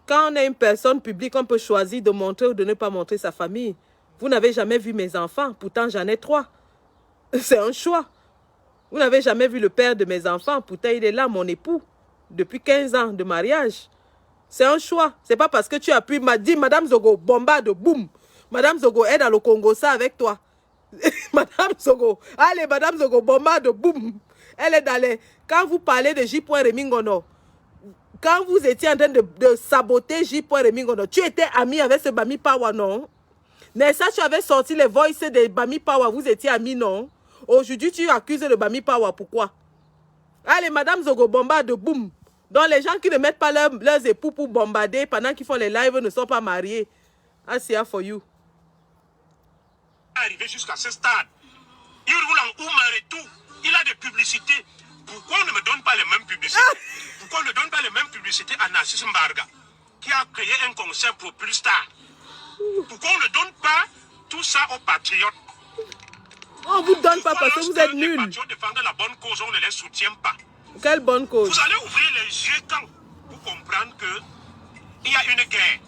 Quand on est une personne publique, on peut choisir de montrer ou de ne pas montrer sa famille. Vous n'avez jamais vu mes enfants. Pourtant, j'en ai 3. C'est un choix. Vous n'avez jamais vu le père de mes enfants. Pourtant, il est là, mon époux. Depuis 15 ans de mariage. C'est un choix. C'est pas parce que tu as pu dire, Madame Zogo, bombarde, boum. Madame Zogo est dans le Congo, ça avec toi. Madame Zogo, allez, Madame Zogo, bombarde, boum. Elle est dans les... Quand vous parlez de J. Remingono, quand vous étiez en train de saboter J. Remingono, tu étais ami avec ce Bami Pawa, non? Nessa, tu avais sorti les voices de Bami Pawa, vous étiez amis, non? Aujourd'hui, tu accuses le Bami Pawa, pourquoi? Allez, Madame Zogo, bombarde, boum. Donc, les gens qui ne mettent pas leurs époux pour bombarder pendant qu'ils font les lives ne sont pas mariés. Asia for you. Arrivé jusqu'à ce stade. Il roule en Oumar et tout. Il a des publicités. Pourquoi on ne me donne pas les mêmes publicités? Pourquoi on ne donne pas les mêmes publicités à Narcisse Mbarga, qui a créé un concept pour Plus Star? Pourquoi on ne donne pas tout ça aux patriotes? On ne vous donne pas parce que vous êtes nuls. Les patriotes défendent la bonne cause, on ne les soutient pas. Quelle bonne cause? Vous allez ouvrir les yeux quand vous comprendre qu'il y a une guerre.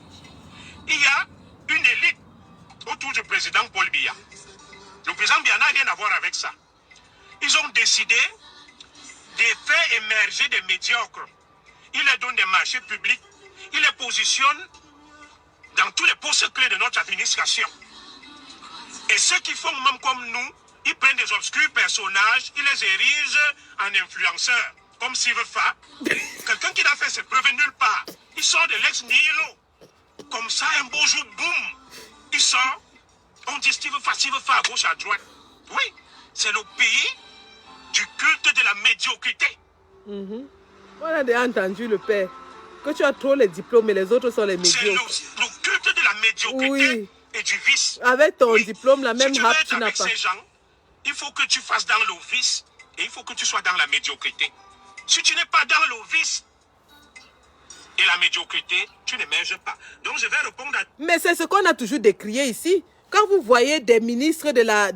Il y a une élite autour du président Paul Biya. Le président Biya n'a rien à voir avec ça. Ils ont décidé de faire émerger des médiocres. Ils leur donnent des marchés publics. Ils les positionnent dans tous les postes clés de notre administration. Et ceux qui font même comme nous, ils prennent des obscurs personnages, ils les érigent en influenceurs. Comme Steve Fa. Quelqu'un qui n'a fait ses preuves nulle part. Il sort de l'ex-nihilo. Comme ça, un beau jour, boum. Il sort. On dit Steve Fa à gauche, à droite. Oui, c'est le pays du culte de la médiocrité. On a déjà entendu le père. Que tu as trop les diplômes et les autres sont les médiocres. C'est le culte de la médiocrité et du vice. Avec ton diplôme, la même si rap, tu tu n'as pas. Ces gens, il faut que tu fasses dans le vice et il faut que tu sois dans la médiocrité. Si tu n'es pas dans le vice et la médiocrité, tu n'émerges pas. Donc je vais répondre à... Mais c'est ce qu'on a toujours décrié ici. Quand vous voyez des ministres de la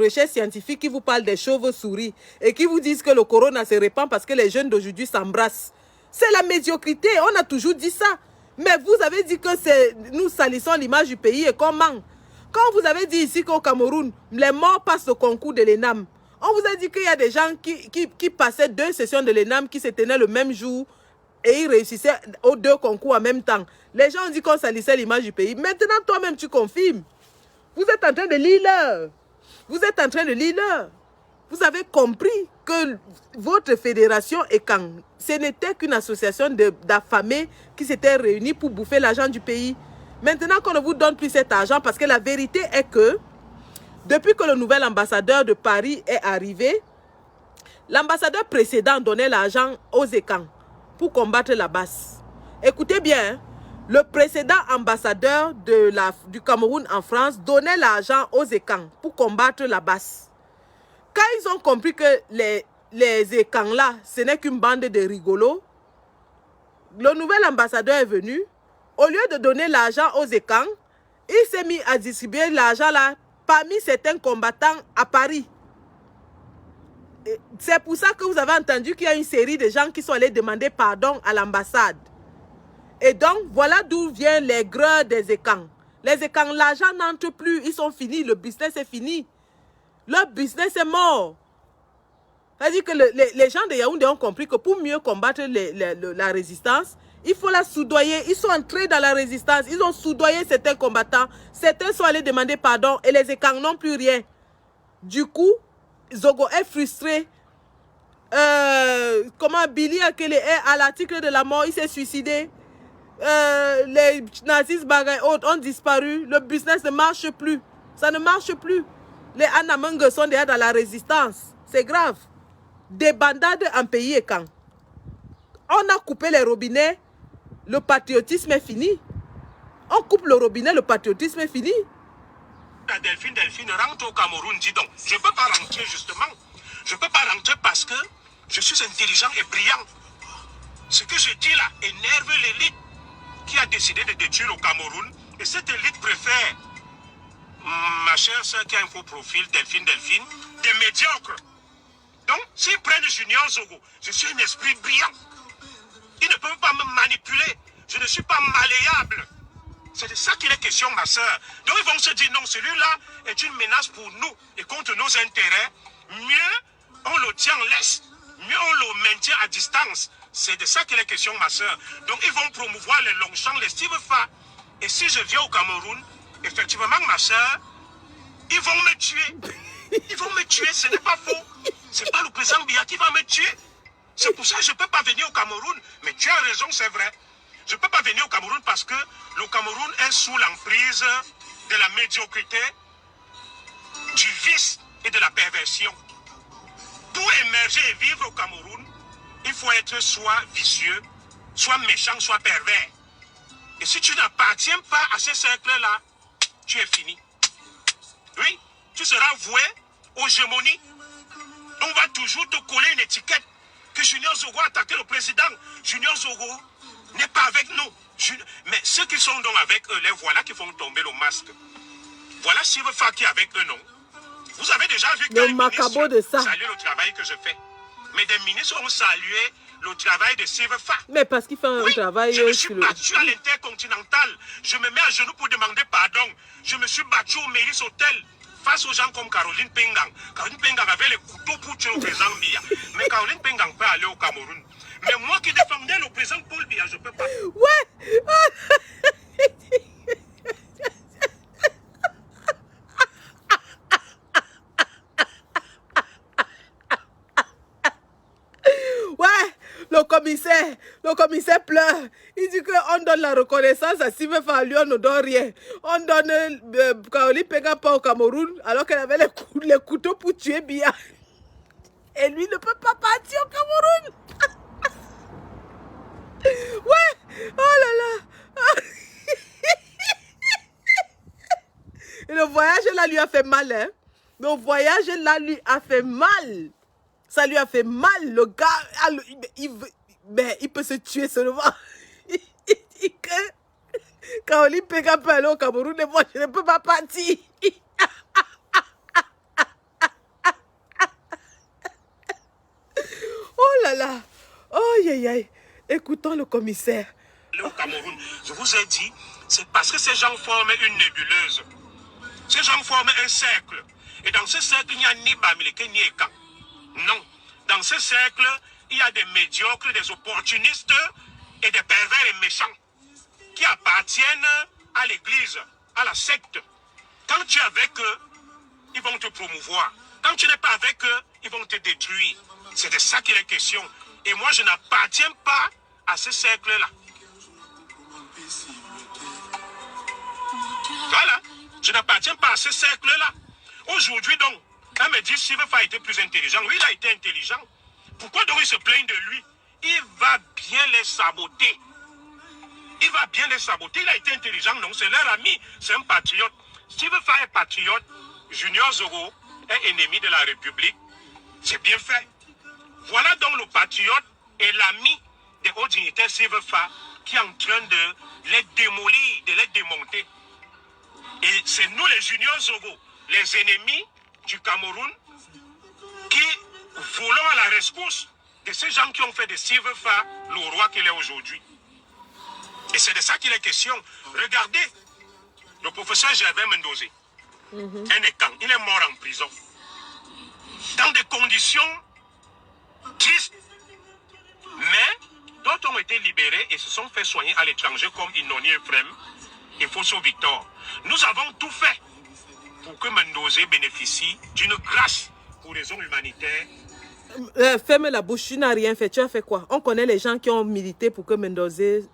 recherche scientifique qui vous parlent des chauves-souris et qui vous disent que le corona se répand parce que les jeunes d'aujourd'hui s'embrassent, c'est la médiocrité. On a toujours dit ça. Mais vous avez dit que nous salissons l'image du pays et qu'on ment. Quand vous avez dit ici qu'au Cameroun, les morts passent au concours de l'ENAM, on vous a dit qu'il y a des gens qui passaient 2 sessions de l'ENAM qui se tenaient le même jour et ils réussissaient aux 2 concours en même temps. Les gens ont dit qu'on salissait l'image du pays. Maintenant, toi-même, tu confirmes. Vous êtes en train de lire l'heure. Vous êtes en train de lire l'heure. Vous avez compris que votre fédération ECAN, ce n'était qu'une association d'affamés qui s'étaient réunis pour bouffer l'argent du pays. Maintenant qu'on ne vous donne plus cet argent, parce que la vérité est que depuis que le nouvel ambassadeur de Paris est arrivé, l'ambassadeur précédent donnait l'argent aux ECAN pour combattre la basse. Écoutez bien, hein, le précédent ambassadeur du Cameroun en France donnait l'argent aux ECAN pour combattre la basse. Quand ils ont compris que les ECAN là, ce n'est qu'une bande de rigolos, le nouvel ambassadeur est venu. Au lieu de donner l'argent aux ECAN, il s'est mis à distribuer l'argent là parmi certains combattants à Paris. C'est pour ça que vous avez entendu qu'il y a une série de gens qui sont allés demander pardon à l'ambassade. Et donc, voilà d'où viennent les greurs des ECAN. Les ECAN, l'argent n'entre plus, ils sont finis, le business est fini. Leur business est mort. C'est-à-dire que les gens de Yaoundé ont compris que pour mieux combattre la résistance, il faut la soudoyer. Ils sont entrés dans la résistance, ils ont soudoyé certains combattants. Certains sont allés demander pardon et les ECAN n'ont plus rien. Du coup, Zogo est frustré. Comment Billy Akele est à l'article de la mort, il s'est suicidé. Les nazis bagaille autres ont disparu. Le business ne marche plus. Ça ne marche plus. Les Anamang sont déjà dans la résistance. C'est grave. Des bandades en pays et quand. On a coupé les robinets. Le patriotisme est fini. On coupe le robinet, le patriotisme est fini. Delphine rentre au Cameroun, dis donc. Je ne peux pas rentrer justement. Je ne peux pas rentrer parce que je suis intelligent et brillant. Ce que je dis là énerve l'élite qui a décidé de détruire au Cameroun. Et cette élite préfère ma chère soeur qui a un faux profil, Delphine, des médiocres. Donc, s'ils prennent Junior Zogo, je suis un esprit brillant. Ils ne peuvent pas me manipuler. Je ne suis pas malléable. C'est de ça qu'il est question, ma soeur. Donc, ils vont se dire, non, celui-là est une menace pour nous et contre nos intérêts. Mieux, on le tient en laisse. Mieux, on le maintient à distance. C'est de ça qu'il est question, ma soeur. Donc, ils vont promouvoir les Longchamp, les Steve Fa. Et si je viens au Cameroun, effectivement, ma soeur, ils vont me tuer. Ils vont me tuer, ce n'est pas faux. C'est pas le président Biya qui va me tuer. C'est pour ça que je ne peux pas venir au Cameroun. Mais tu as raison, c'est vrai. Je ne peux pas venir au Cameroun parce que le Cameroun est sous l'emprise de la médiocrité, du vice et de la perversion. Pour émerger et vivre au Cameroun, il faut être soit vicieux, soit méchant, soit pervers. Et si tu n'appartiens pas à ce cercle-là, tu es fini. Oui, tu seras voué aux gémonies. On va toujours te coller une étiquette que Junior Zogo a attaqué le président. Junior Zogo n'est pas avec nous. Mais ceux qui sont donc avec eux, les voilà qui font tomber le masque. Voilà Steve Fa qui est avec eux, non? Vous avez déjà vu que les ministres saluent le travail que je fais. Mais des ministres ont salué le travail de Steve Fa. Mais parce qu'il fait un travail... Je me suis battu à l'Intercontinental. Je me mets à genoux pour demander pardon. Je me suis battu au Méris Hotel face aux gens comme Caroline Pengang. Caroline Pengang avait les couteaux pour tuer le président Biya. Mais Caroline Pengang peut aller au Cameroun. Mais moi qui défendais le président Paul Biya, je ne peux pas. Ouais. Le commissaire pleure. Il dit qu'on donne la reconnaissance à Steve Fa, lui on ne donne rien. On donne Caroline Pengang pas au Cameroun alors qu'elle avait les couteaux pour tuer Biya. Et lui ne peut pas partir au Cameroun. Ouais. Oh là là. Et le voyage là lui a fait mal. Hein? Le voyage là lui a fait mal. Ça lui a fait mal. Le gars, il peut se tuer seulement. Caroline Pengang peut aller au Cameroun et moi je ne peux pas partir. Oh là là. Oh aïe aïe. Écoutons le commissaire. Au Cameroun, je vous ai dit, c'est parce que ces gens forment une nébuleuse. Ces gens forment un cercle. Et dans ce cercle, il n'y a ni Bamileke ni Ekan. Non. Dans ce cercle, il y a des médiocres, des opportunistes et des pervers et méchants qui appartiennent à l'église, à la secte. Quand tu es avec eux, ils vont te promouvoir. Quand tu n'es pas avec eux, ils vont te détruire. C'est de ça qu'il est question. Et moi, je n'appartiens pas à ce cercle-là. Voilà. Je n'appartiens pas à ce cercle-là. Aujourd'hui, donc, quand me dit Silvefa était plus intelligent, oui, il a été intelligent. Pourquoi donc il se plaignent de lui? Il va bien les saboter. Il va bien les saboter. Il a été intelligent, non? C'est leur ami. C'est un patriote. Silvefa est patriote. Junior Zoro est ennemi de la République. C'est bien fait. Voilà donc le patriote et l'ami des hauts dignitaires Silvefa qui est en train de les démolir, de les démonter. Et c'est nous les Junior Zogo, les ennemis du Cameroun, qui volons à la rescousse de ces gens qui ont fait de Silvefa le roi qu'il est aujourd'hui. Et c'est de ça qu'il est question. Regardez, le professeur Gervais Mendozé, un écan, il est mort en prison. Dans des conditions tristes. Mais d'autres ont été libérés et se sont fait soigner à l'étranger comme Inoni Ephraim et Fosso Victor. Nous avons tout fait pour que Mendozé bénéficie d'une grâce pour raisons humanitaires. Ferme la bouche, tu n'as rien fait. Tu as fait quoi? On connaît les gens qui ont milité pour que Mendozé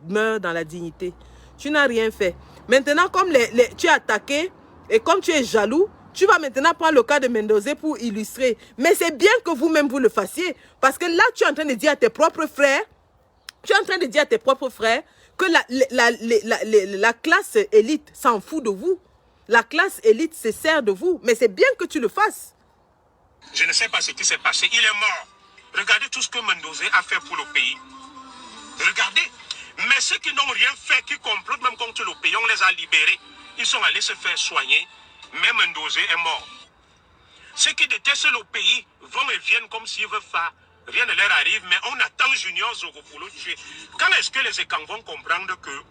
meure dans la dignité. Tu n'as rien fait. Maintenant, comme tu es attaqué et comme tu es jaloux, tu vas maintenant prendre le cas de Mendozé pour illustrer. Mais c'est bien que vous-même vous le fassiez. Parce que là, tu es en train de dire à tes propres frères, que la classe élite s'en fout de vous. La classe élite se sert de vous. Mais c'est bien que tu le fasses. Je ne sais pas ce qui s'est passé. Il est mort. Regardez tout ce que Mendozé a fait pour le pays. Regardez. Mais ceux qui n'ont rien fait, qui complotent même contre le pays, on les a libérés. Ils sont allés se faire soigner. Mais Mendozé est mort. Ceux qui détestent le pays vont et viennent comme s'ils veulent faire. Rien ne leur arrive, mais on attend Junior Zogo pour le tuer. Quand est-ce que les Ekans vont comprendre que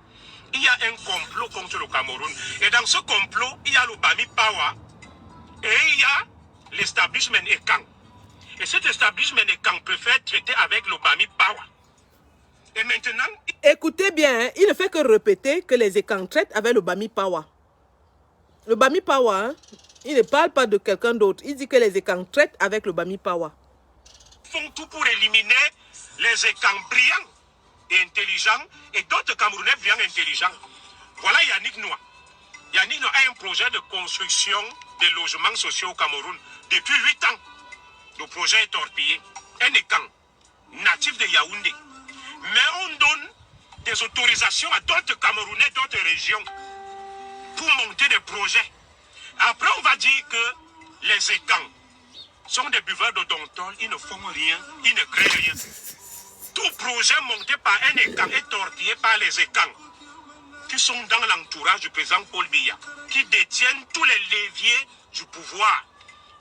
il y a un complot contre le Cameroun? Et dans ce complot, il y a le Bami Pawa et il y a l'establishment Ekan. Et cet establishment Ekan préfère traiter avec le Bami Pawa. Et maintenant... Écoutez bien, hein, il ne fait que répéter que les Ekans traitent avec le Bami Pawa. Le Bami Pawa, hein, il ne parle pas de quelqu'un d'autre. Il dit que les Ekans traitent avec le Bami Pawa. Ils font tout pour éliminer les Ekans brillants et intelligents et d'autres Camerounais brillants et intelligents. Voilà Yannick Noah. Yannick Noah a un projet de construction de logements sociaux au Cameroun depuis 8 ans. Le projet est torpillé. Un Ekan, natif de Yaoundé. Mais on donne des autorisations à d'autres Camerounais, d'autres régions pour monter des projets. Après, on va dire que les Ekans sont des buveurs de Dontol, ils ne font rien, ils ne créent rien. Tout projet monté par un Ekan est torpillé par les Ekans qui sont dans l'entourage du président Paul Biya, qui détiennent tous les leviers du pouvoir.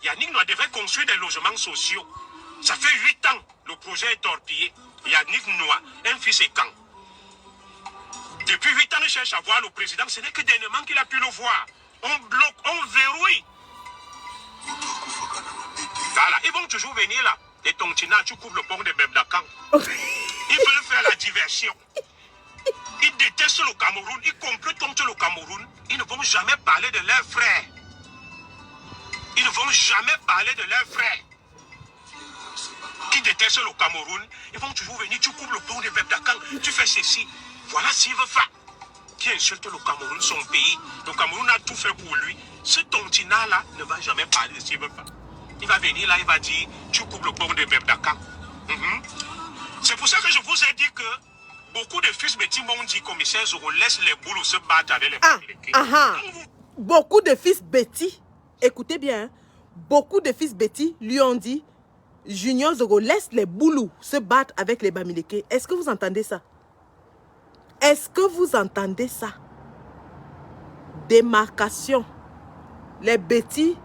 Yannick Noah devait construire des logements sociaux. Ça fait 8 ans, le projet est torpillé. Yannick Noah, un fils Ekan. Depuis 8 ans, il cherche à voir le président. Ce n'est que dernièrement qu'il a pu le voir. On bloque, on verrouille. Voilà, ils vont toujours venir là. Et Tontina, tu couvres le pont de Bebdakan. Ils veulent faire la diversion. Ils détestent le Cameroun. Ils complotent contre le Cameroun. Ils ne vont jamais parler de leurs frères. Ils ne vont jamais parler de leurs frères. Qui détestent le Cameroun. Ils vont toujours venir. Tu couvres le pont de Bebdakan. Tu fais ceci. Voilà Silvefa qui insulte le Cameroun, son pays. Le Cameroun a tout fait pour lui. Ce Tontina-là ne va jamais parler de Silvefa. Il va venir là, il va dire, tu coupes le pont de Bebdakan. C'est pour ça que je vous ai dit que beaucoup de fils Betty m'ont dit, commissaire Zoro, laisse les boules se battre avec les Bamileke. Beaucoup de fils Betty, écoutez bien, hein, beaucoup de fils Betty lui ont dit, Junior Zoro, laisse les boulous se battre avec les Bamileke. Est-ce que vous entendez ça? Est-ce que vous entendez ça? Démarcation. Les Betty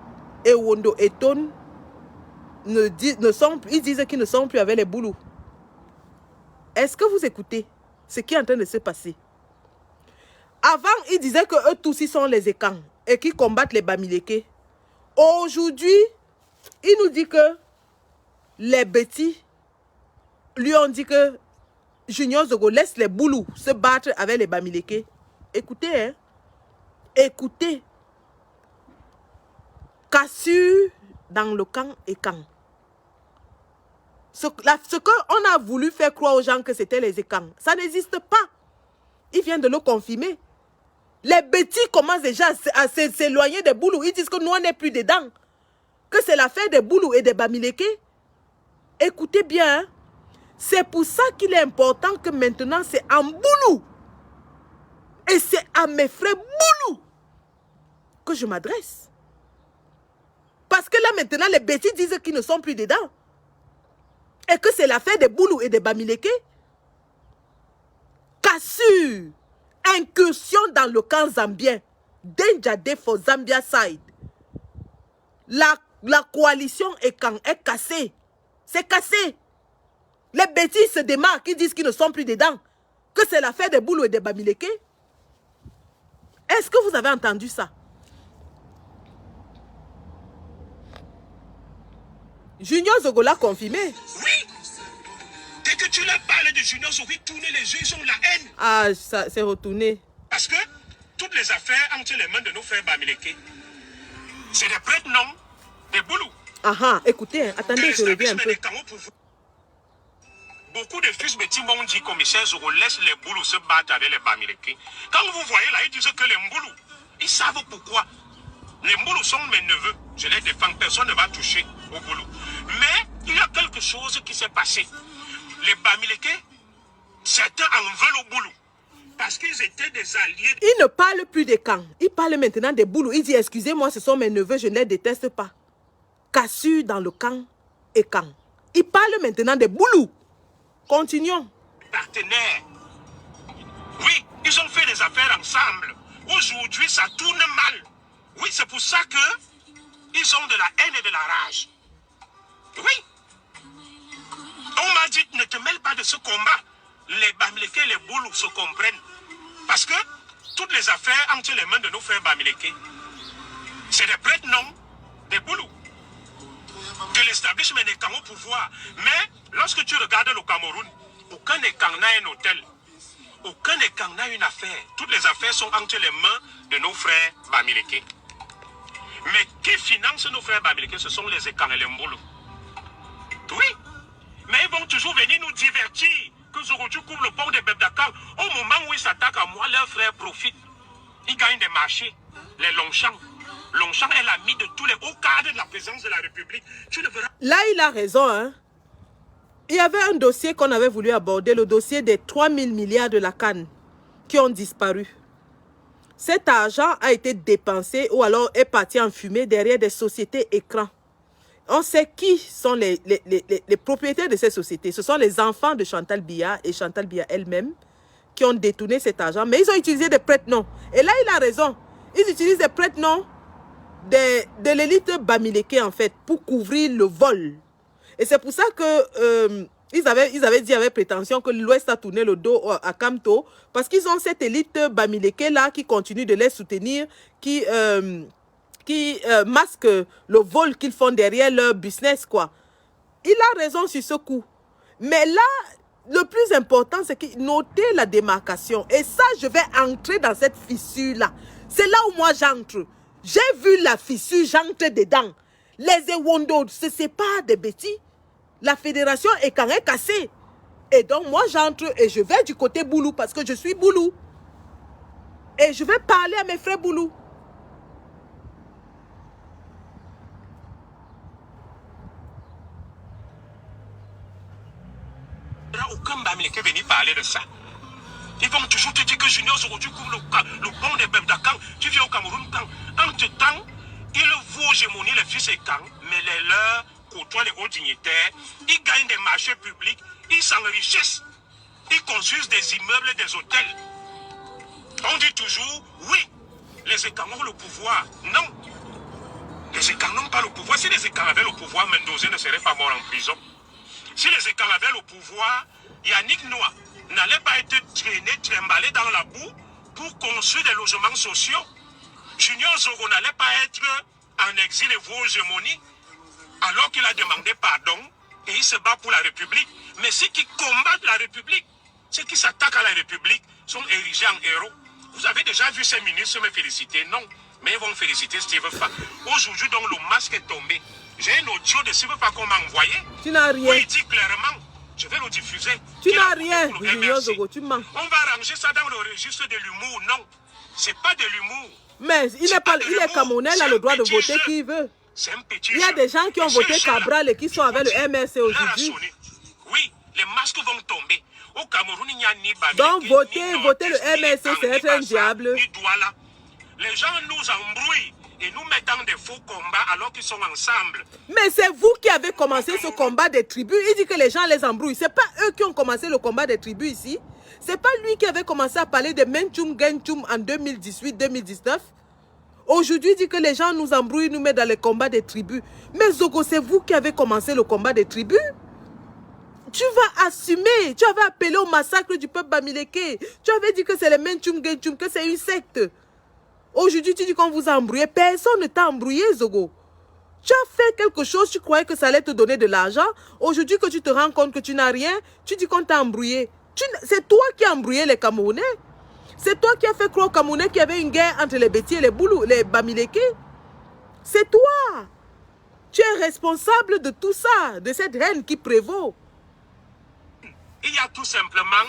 et Wondo et Ton ils disent qu'ils ne sont plus avec les boulous. Est-ce que vous écoutez ce qui est en train de se passer? Avant, ils disaient que eux tous, ils sont les Ekans et qu'ils combattent les Bamileke. Aujourd'hui, il nous dit que les Betty lui ont dit que Junior Zogo laisse les boulous se battre avec les Bamileke. Écoutez, hein. Écoutez. Cassure dans le camp et camp. Ce qu'on a voulu faire croire aux gens que c'était les Ekans, ça n'existe pas. Ils viennent de le confirmer. Les bêtis commencent déjà à s'éloigner des Boulous. Ils disent que nous, on n'est plus dedans. Que c'est l'affaire des Boulous et des Bamileke. Écoutez bien, hein? C'est pour ça qu'il est important que maintenant, c'est en Boulou. Et c'est à mes frères Boulou que je m'adresse. Parce que là, maintenant, les bêtis disent qu'ils ne sont plus dedans. Et que c'est l'affaire des Boulous et des Bamileke. Cassure, incursion dans le camp zambien. Denjade for Zambia side. La coalition est cassée. C'est cassé. Les bêtis se démarquent, ils disent qu'ils ne sont plus dedans. Que c'est l'affaire des Boulous et des Bamileke. Est-ce que vous avez entendu ça? Junior Zogo l'a confirmé. Oui. Dès que tu leur parles de Junior Zogo, tourner les yeux, ils ont la haine. Ah, ça c'est retourné. Parce que toutes les affaires entre les mains de nos frères Bamileke, c'est des prêtres non, des Boulous. Ah ah, écoutez, hein, attendez, je reviens un peu. Beaucoup de fils petits m'ont dit, commissaire Zogo, laisse les Boulous se battre avec les Bamileke. Quand vous voyez là, ils disent que les Boulous, ils savent pourquoi. Les Boulous sont mes neveux. Je les défends, personne ne va toucher aux Boulous. Mais il y a quelque chose qui s'est passé. Les Bamileke, certains en veulent aux Boulous. Parce qu'ils étaient des alliés. Ils ne parlent plus des camps. Ils parlent maintenant des Boulous. Ils disent, excusez-moi, ce sont mes neveux, je ne les déteste pas. Cassure dans le camp et camp. Ils parlent maintenant des Boulous. Continuons. Partenaires. Oui, ils ont fait des affaires ensemble. Aujourd'hui, ça tourne mal. Oui, c'est pour ça que ils ont de la haine et de la rage. Oui. On m'a dit, ne te mêle pas de ce combat. Les Bamileke et les Boulous se comprennent. Parce que toutes les affaires entre les mains de nos frères Bamileke, c'est des prêtres non, des Boulous. De l'establishment des camps au pouvoir. Mais lorsque tu regardes le Cameroun, aucun des camps n'a un hôtel. Aucun des camps n'a une affaire. Toutes les affaires sont entre les mains de nos frères Bamileke. Mais qui finance nos frères Bamileke, ce sont les Ekang et les Mbolo. Oui. Mais ils vont toujours venir nous divertir. Que Zoroju couvre le pont de Bebdakar. Au moment où ils s'attaquent à moi, leurs frères profitent. Ils gagnent des marchés. Les Longchamp. Longchamp est l'ami de tous les hauts cadres de la présidence de la République. Tu ne verras... Là, il a raison. Hein? Il y avait un dossier qu'on avait voulu aborder, le dossier des 3000 milliards de la CAN qui ont disparu. Cet argent a été dépensé ou alors est parti en fumée derrière des sociétés écrans. On sait qui sont les propriétaires de ces sociétés. Ce sont les enfants de Chantal Biya et Chantal Biya elle-même qui ont détourné cet argent. Mais ils ont utilisé des prête-noms. Et là, il a raison. Ils utilisent des prête-noms de l'élite Bamileke, en fait, pour couvrir le vol. Et c'est pour ça que ils avaient dit avec prétention que l'Ouest a tourné le dos à Kamto, parce qu'ils ont cette élite Bamileke-là qui continue de les soutenir, qui masque le vol qu'ils font derrière leur business, quoi. Il a raison sur ce coup. Mais là, le plus important, c'est que notez la démarcation. Et ça, je vais entrer dans cette fissure-là. C'est là où moi j'entre. J'ai vu la fissure, j'entre dedans. Les Ewondo, ce n'est pas des bêtises. La fédération est quand même cassée. Et donc, moi, j'entre et je vais du côté Boulou parce que je suis Boulou. Et je vais parler à mes frères Boulou. Aucun Bamileke venir parler de ça. Ils vont toujours te dire que Junior aujourd'hui couvre le pont de Bebdakar. Tu viens au Cameroun quand, entre-temps, ils vont hégémonier les fils et quand, mais les leurs côtoient les hauts dignitaires. Ils gagnent des marchés publics. Ils s'enrichissent. Ils construisent des immeubles et des hôtels. On dit toujours, oui, les Ekang ont le pouvoir. Non. Les Ekang n'ont pas le pouvoir. Si les Ekang avaient le pouvoir, Mendoza ne serait pas mort en prison. Si les Ekang avaient le pouvoir, Yannick Noah n'allait pas être traîné, trimballé dans la boue pour construire des logements sociaux. Junior Zogo n'allait pas être en exil et vos hégémonies alors qu'il a demandé pardon et il se bat pour la République. Mais ceux qui combattent la République, ceux qui s'attaquent à la République sont érigés en héros. Vous avez déjà vu ces ministres me féliciter? Non. Mais ils vont féliciter Steve Fa. Aujourd'hui, donc, le masque est tombé. J'ai un audio de Steve Fa qu'on m'a envoyé. Tu n'as rien. Où il dit clairement, je vais le diffuser. Tu n'as rien. On va ranger ça dans le registre de l'humour. Non. C'est pas de l'humour. Mais il est Camerounais, il a le droit de voter qui il veut. Il y a des gens qui ont voté Cabral et qui sont avec le MRC aujourd'hui. Oui, les masques vont tomber. Au Cameroun, il n'y a ni Bamileke, donc voter le MRC, c'est être un diable. Les gens nous embrouillent et nous mettent dans des faux combats alors qu'ils sont ensemble. Mais c'est vous qui avez commencé ce combat des tribus. Il dit que les gens les embrouillent. Ce n'est pas eux qui ont commencé le combat des tribus ici. Ce n'est pas lui qui avait commencé à parler de Menchum Genchum en 2018-2019. Aujourd'hui, il dit que les gens nous embrouillent, nous mettent dans les combats des tribus. Mais Zogo, c'est vous qui avez commencé le combat des tribus. Tu vas assumer. Tu avais appelé au massacre du peuple Bamileke. Tu avais dit que c'est les Menchum Genchum, que c'est une secte. Aujourd'hui, tu dis qu'on vous a embrouillé. Personne ne t'a embrouillé, Zogo. Tu as fait quelque chose, tu croyais que ça allait te donner de l'argent. Aujourd'hui que tu te rends compte que tu n'as rien, tu dis qu'on t'a embrouillé. C'est toi qui as embrouillé les Camerounais. C'est toi qui as fait croire aux Camerounais qu'il y avait une guerre entre les Bétis et les Boulous, les Bamileke. C'est toi. Tu es responsable de tout ça, de cette haine qui prévaut. Il y a tout simplement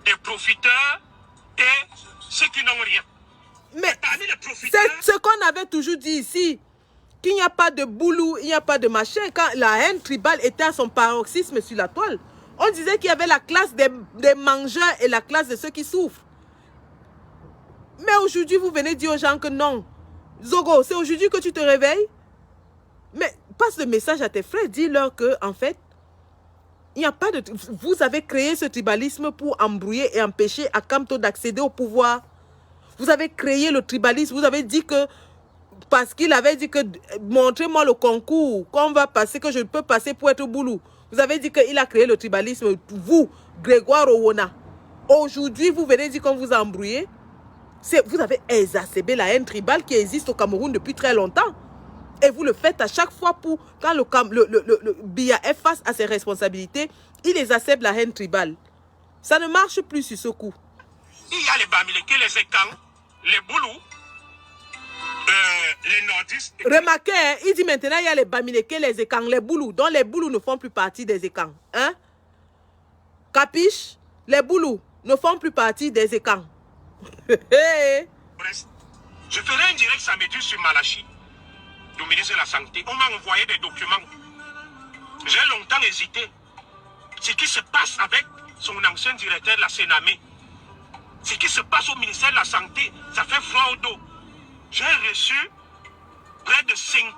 des profiteurs et ceux qui n'ont rien. Mais c'est ce qu'on avait toujours dit ici, qu'il n'y a pas de boulot, il n'y a pas de machin. Quand la haine tribale était à son paroxysme sur la toile, on disait qu'il y avait la classe des mangeurs et la classe de ceux qui souffrent. Mais aujourd'hui, vous venez dire aux gens que non. Zogo, c'est aujourd'hui que tu te réveilles. Mais passe le message à tes frères, dis-leur que, en fait, il n'y a pas de... Vous avez créé ce tribalisme pour embrouiller et empêcher Akamto d'accéder au pouvoir. Vous avez créé le tribalisme, vous avez dit que, parce qu'il avait dit que, montrez-moi le concours qu'on va passer, que je peux passer pour être boulou. Vous avez dit qu'il a créé le tribalisme, vous, Grégoire Owona. Aujourd'hui, vous venez dire qu'on vous a embrouillé. Vous avez exacerbé la haine tribale qui existe au Cameroun depuis très longtemps. Et vous le faites à chaque fois pour, quand le Biya est face à ses responsabilités, il exacerbe la haine tribale. Ça ne marche plus sur ce coup. Il y a les Bamileke, les Ekang, les Boulous, les Nordistes. Remarquez, hein, il dit maintenant il y a les Bamileke, les Ekang, les Boulous. Donc les Boulous ne font plus partie des Ekang. Hein? Capiche? Les Boulous ne font plus partie des Ekang. Je ferai un direct samedi sur Malachi, du ministre de la Santé. On m'a envoyé des documents. J'ai longtemps hésité. Ce qui se passe avec son ancien directeur de la Sénamé, ce qui se passe au ministère de la Santé, ça fait froid au dos. J'ai reçu près de 50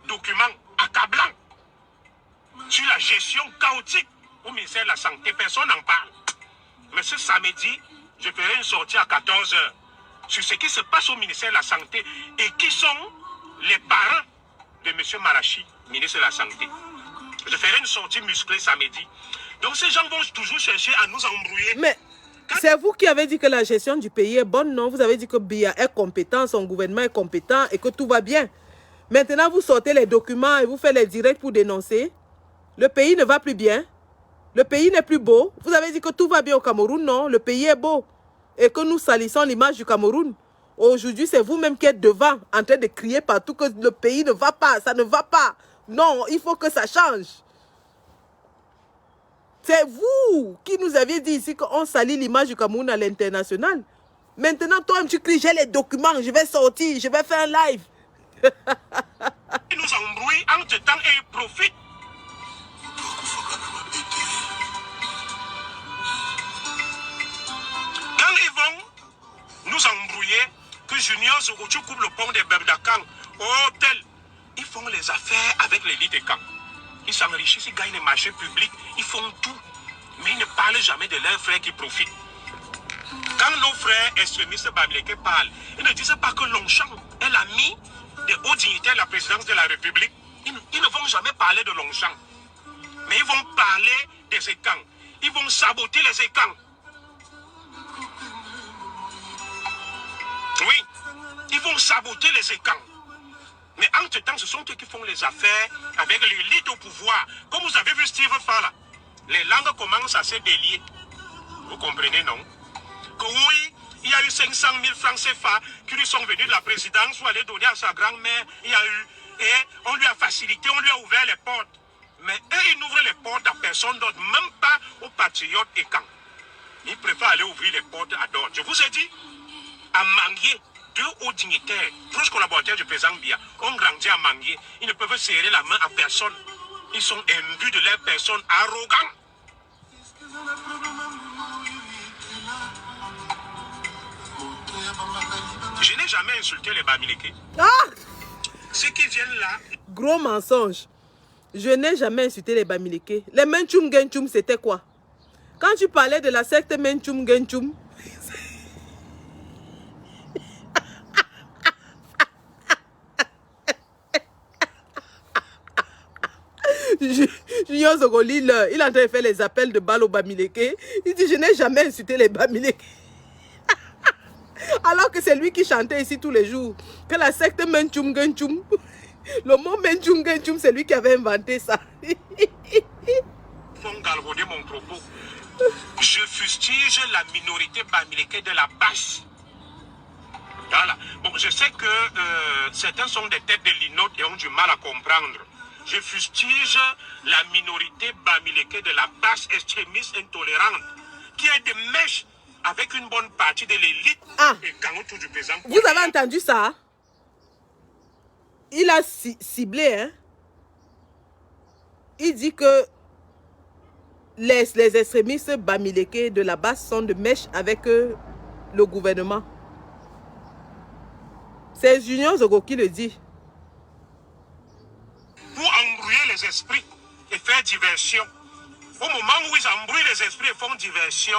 documents accablants sur la gestion chaotique au ministère de la Santé. Personne n'en parle. Mais ce samedi, je ferai une sortie à 14 h sur ce qui se passe au ministère de la Santé et qui sont les parents de M. Malachi, ministre de la Santé. Je ferai une sortie musclée samedi. Donc ces gens vont toujours chercher à nous embrouiller. Mais c'est vous qui avez dit que la gestion du pays est bonne, non? Vous avez dit que Biya est compétent, son gouvernement est compétent et que tout va bien. Maintenant, vous sortez les documents et vous faites les directs pour dénoncer. Le pays ne va plus bien. Le pays n'est plus beau. Vous avez dit que tout va bien au Cameroun, non? Le pays est beau. Et que nous salissons l'image du Cameroun. Aujourd'hui, c'est vous-même qui êtes devant, en train de crier partout que le pays ne va pas, ça ne va pas. Non, il faut que ça change. C'est vous qui nous aviez dit ici qu'on salit l'image du Cameroun à l'international. Maintenant, toi, tu cries, j'ai les documents, je vais sortir, je vais faire un live. Ils nous embrouillent entre-temps et ils profitent. Quand ils vont nous embrouiller, que Junior Zogochou coupe le pont des Berdakan au hôtel, ils font les affaires avec l'élite des camps. Ils s'enrichissent, ils gagnent les marchés publics, ils font tout. Mais ils ne parlent jamais de leurs frères qui profitent. Quand nos frères extrémistes Bamileke parlent, ils ne disent pas que Longchamp est l'ami des hauts dignitaires de la présidence de la République. Ils ne vont jamais parler de Longchamp. Mais ils vont parler des écans. Ils vont saboter les écans. Oui, ils vont saboter les écans. Mais entre-temps, ce sont eux qui font les affaires avec l'élite au pouvoir. Comme vous avez vu Steve Fala, les langues commencent à se délier. Vous comprenez, non? Que oui, il y a eu 500 000 francs CFA qui lui sont venus de la présidence ou aller donner à sa grand-mère. Il y a eu, et on lui a facilité, on lui a ouvert les portes. Mais eux, ils n'ouvrent les portes à personne d'autre, même pas aux patriotes et camps. Ils préfèrent aller ouvrir les portes à d'autres. Je vous ai dit, À Manguier, 2 hauts dignitaires, proches collaborateurs du président Biya, ont grandi à Manguier. Ils ne peuvent serrer la main à personne. Ils sont imbus de leur personne, arrogants. Je n'ai jamais insulté les Bamileke. Ah! Ceux qui viennent là... Gros mensonge. Je n'ai jamais insulté les Bamileke. Les Menchum Genchum, c'était quoi? Quand tu parlais de la secte Menchum Genchum, Junior Zogoli, il est en train de faire les appels de balles aux Bamileke. Il dit, je n'ai jamais insulté les Bamileke. Alors que c'est lui qui chantait ici tous les jours. Que la secte Menchum Genchum, le mot Menchum Genchum, c'est lui qui avait inventé ça. Pour galvauder mon propos, je fustige la minorité Bamileke de la base. Voilà. Bon, je sais que certains sont des têtes de linotte et ont du mal à comprendre. Je fustige la minorité Bamileke de la base extrémiste intolérante qui est de mèche avec une bonne partie de l'élite et quand autour du président. Vous avez entendu ça? Il a ciblé, hein? Il dit que les extrémistes Bamileke de la base sont de mèche avec le gouvernement. C'est Junior Zogo qui le dit. Pour embrouiller les esprits et faire diversion. Au moment où ils embrouillent les esprits et font diversion,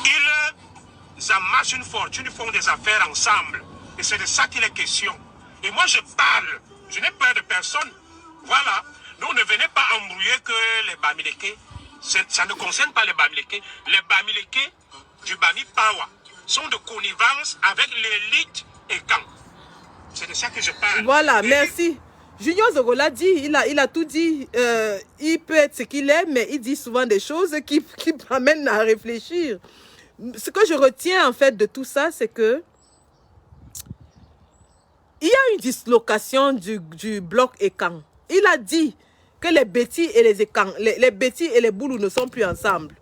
ils amassent une fortune, ils font des affaires ensemble. Et c'est de ça qu'il est question. Et moi je parle, je n'ai peur de personne. Voilà. Donc ne venez pas embrouiller que les Bamileke. Ça ne concerne pas les Bamileke. Les Bamileke du Bami Pawa sont de connivence avec l'élite et quand. C'est de ça que je parle. Voilà, merci. Junior Zogola dit, il a tout dit. Il peut être ce qu'il est, mais il dit souvent des choses qui m'amènent à réfléchir. Ce que je retiens en fait de tout ça, c'est que il y a une dislocation du bloc Ekan. Il a dit que les Bétis et les Ekan, les Bétis et les Boulous ne sont plus ensemble.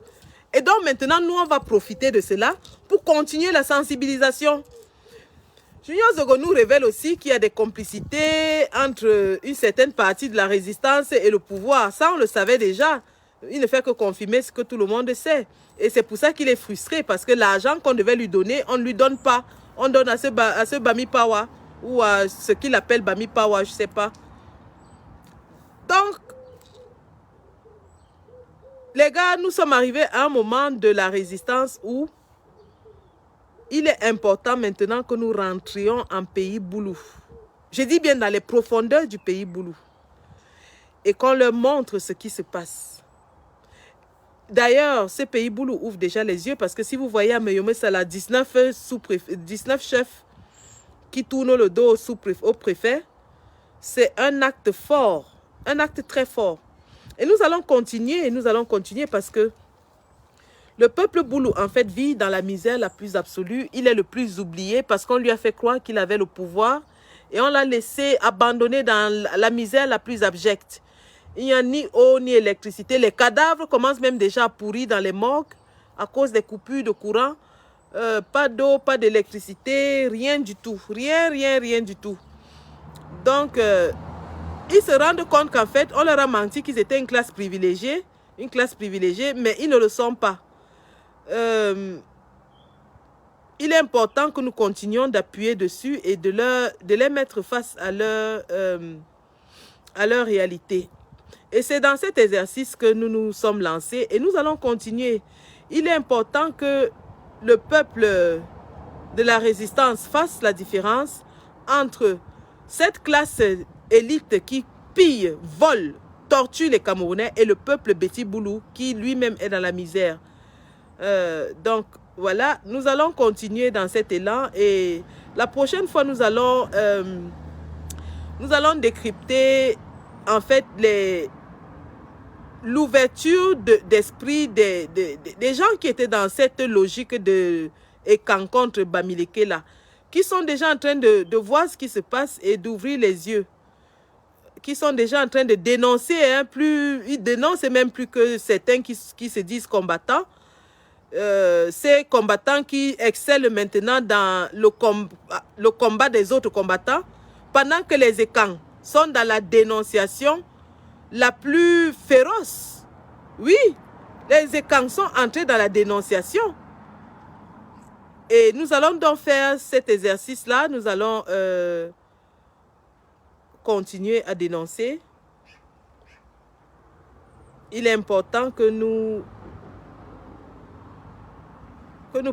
Et donc maintenant, nous, on va profiter de cela pour continuer la sensibilisation. Junior Zogo nous révèle aussi qu'il y a des complicités entre une certaine partie de la résistance et le pouvoir. Ça, on le savait déjà. Il ne fait que confirmer ce que tout le monde sait. Et c'est pour ça qu'il est frustré, parce que l'argent qu'on devait lui donner, on ne lui donne pas. On donne à ce Bami Pawa, ou à ce qu'il appelle Bami Pawa, je ne sais pas. Donc, les gars, nous sommes arrivés à un moment de la résistance où il est important maintenant que nous rentrions en pays Boulou. Je dis bien dans les profondeurs du pays Boulou. Et qu'on leur montre ce qui se passe. D'ailleurs, ce pays Boulou ouvre déjà les yeux parce que si vous voyez à Meyomé, c'est la 19 chefs qui tournent le dos au préfet. C'est un acte fort, un acte très fort. Et nous allons continuer parce que le peuple Boulou, en fait, vit dans la misère la plus absolue. Il est le plus oublié parce qu'on lui a fait croire qu'il avait le pouvoir et on l'a laissé abandonner dans la misère la plus abjecte. Il n'y a ni eau ni électricité. Les cadavres commencent même déjà à pourrir dans les morgues à cause des coupures de courant. Pas d'eau, pas d'électricité, rien du tout. Rien du tout. Donc, ils se rendent compte qu'en fait, on leur a menti qu'ils étaient une classe privilégiée, mais ils ne le sont pas. Il est important que nous continuions d'appuyer dessus et de les mettre face à leur réalité. Et c'est dans cet exercice que nous nous sommes lancés et nous allons continuer. Il est important que le peuple de la résistance fasse la différence entre cette classe élite qui pille, vole, torture les Camerounais et le peuple Béti Boulou qui lui-même est dans la misère. Donc voilà, nous allons continuer dans cet élan et la prochaine fois nous allons décrypter en fait l'ouverture d'esprit des gens qui étaient dans cette logique de Ekan contre Bamileke là, qui sont déjà en train de voir ce qui se passe et d'ouvrir les yeux, qui sont déjà en train de dénoncer, hein, ils dénoncent même plus que certains qui se disent combattants. ces combattants qui excellent maintenant dans le combat des autres combattants, pendant que les Ekans sont dans la dénonciation la plus féroce. Oui, les Ekans sont entrés dans la dénonciation. Et nous allons donc faire cet exercice-là. Nous allons continuer à dénoncer. Il est important que nous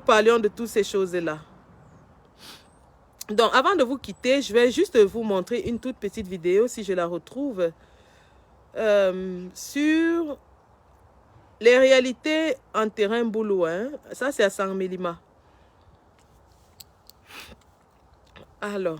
parlions de toutes ces choses-là. Donc, avant de vous quitter, je vais juste vous montrer une toute petite vidéo, si je la retrouve, sur les réalités en terrain boulot. Hein. Ça, c'est à Sangmélima. Alors.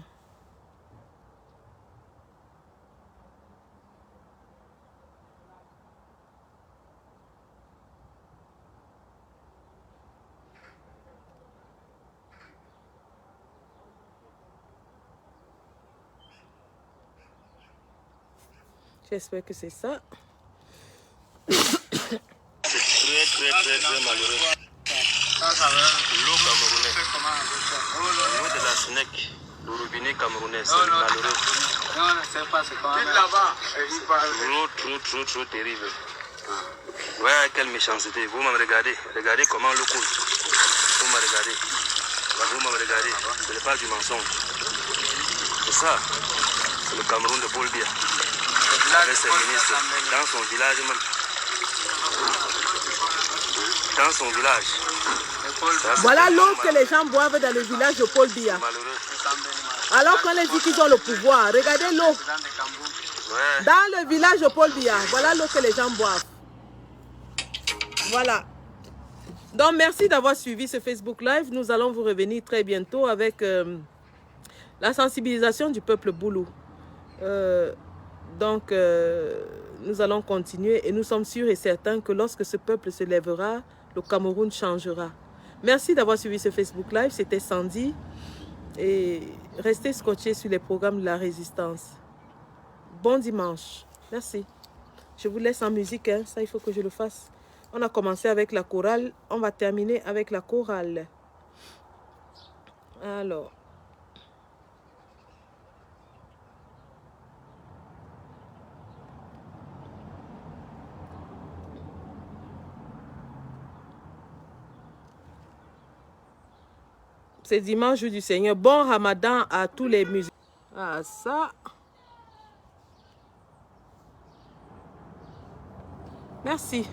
J'espère que c'est ça. C'est très malheureux. L'eau camerounaise. L'eau de la SNEC, le robinet camerounais, c'est malheureux. Non, c'est pas ce qu'on a. L'eau trop terrible. Ouais, quelle méchanceté. Vous me regardez. Regardez comment l'eau coule. Vous me regardez. Vous me regardez. Ce n'est pas du mensonge. C'est ça. C'est le Cameroun de Paul Biya. Avec ses ministres, dans son village même. Dans son village. Voilà l'eau que les gens boivent dans le village de Paul Biya. Alors qu'on les dit qu'ils ont le pouvoir. Regardez l'eau. Ouais. Dans le village de Paul Biya. Voilà l'eau que les gens boivent. Voilà. Donc, merci d'avoir suivi ce Facebook Live. Nous allons vous revenir très bientôt avec la sensibilisation du peuple Boulou. Donc, nous allons continuer et nous sommes sûrs et certains que lorsque ce peuple se lèvera, le Cameroun changera. Merci d'avoir suivi ce Facebook Live. C'était Sandy. Et restez scotchés sur les programmes de la résistance. Bon dimanche. Merci. Je vous laisse en musique. Hein. Ça, il faut que je le fasse. On a commencé avec la chorale. On va terminer avec la chorale. Alors. C'est dimanche, jour du Seigneur. Bon Ramadan à tous les musiciens. Ah, ça. Merci.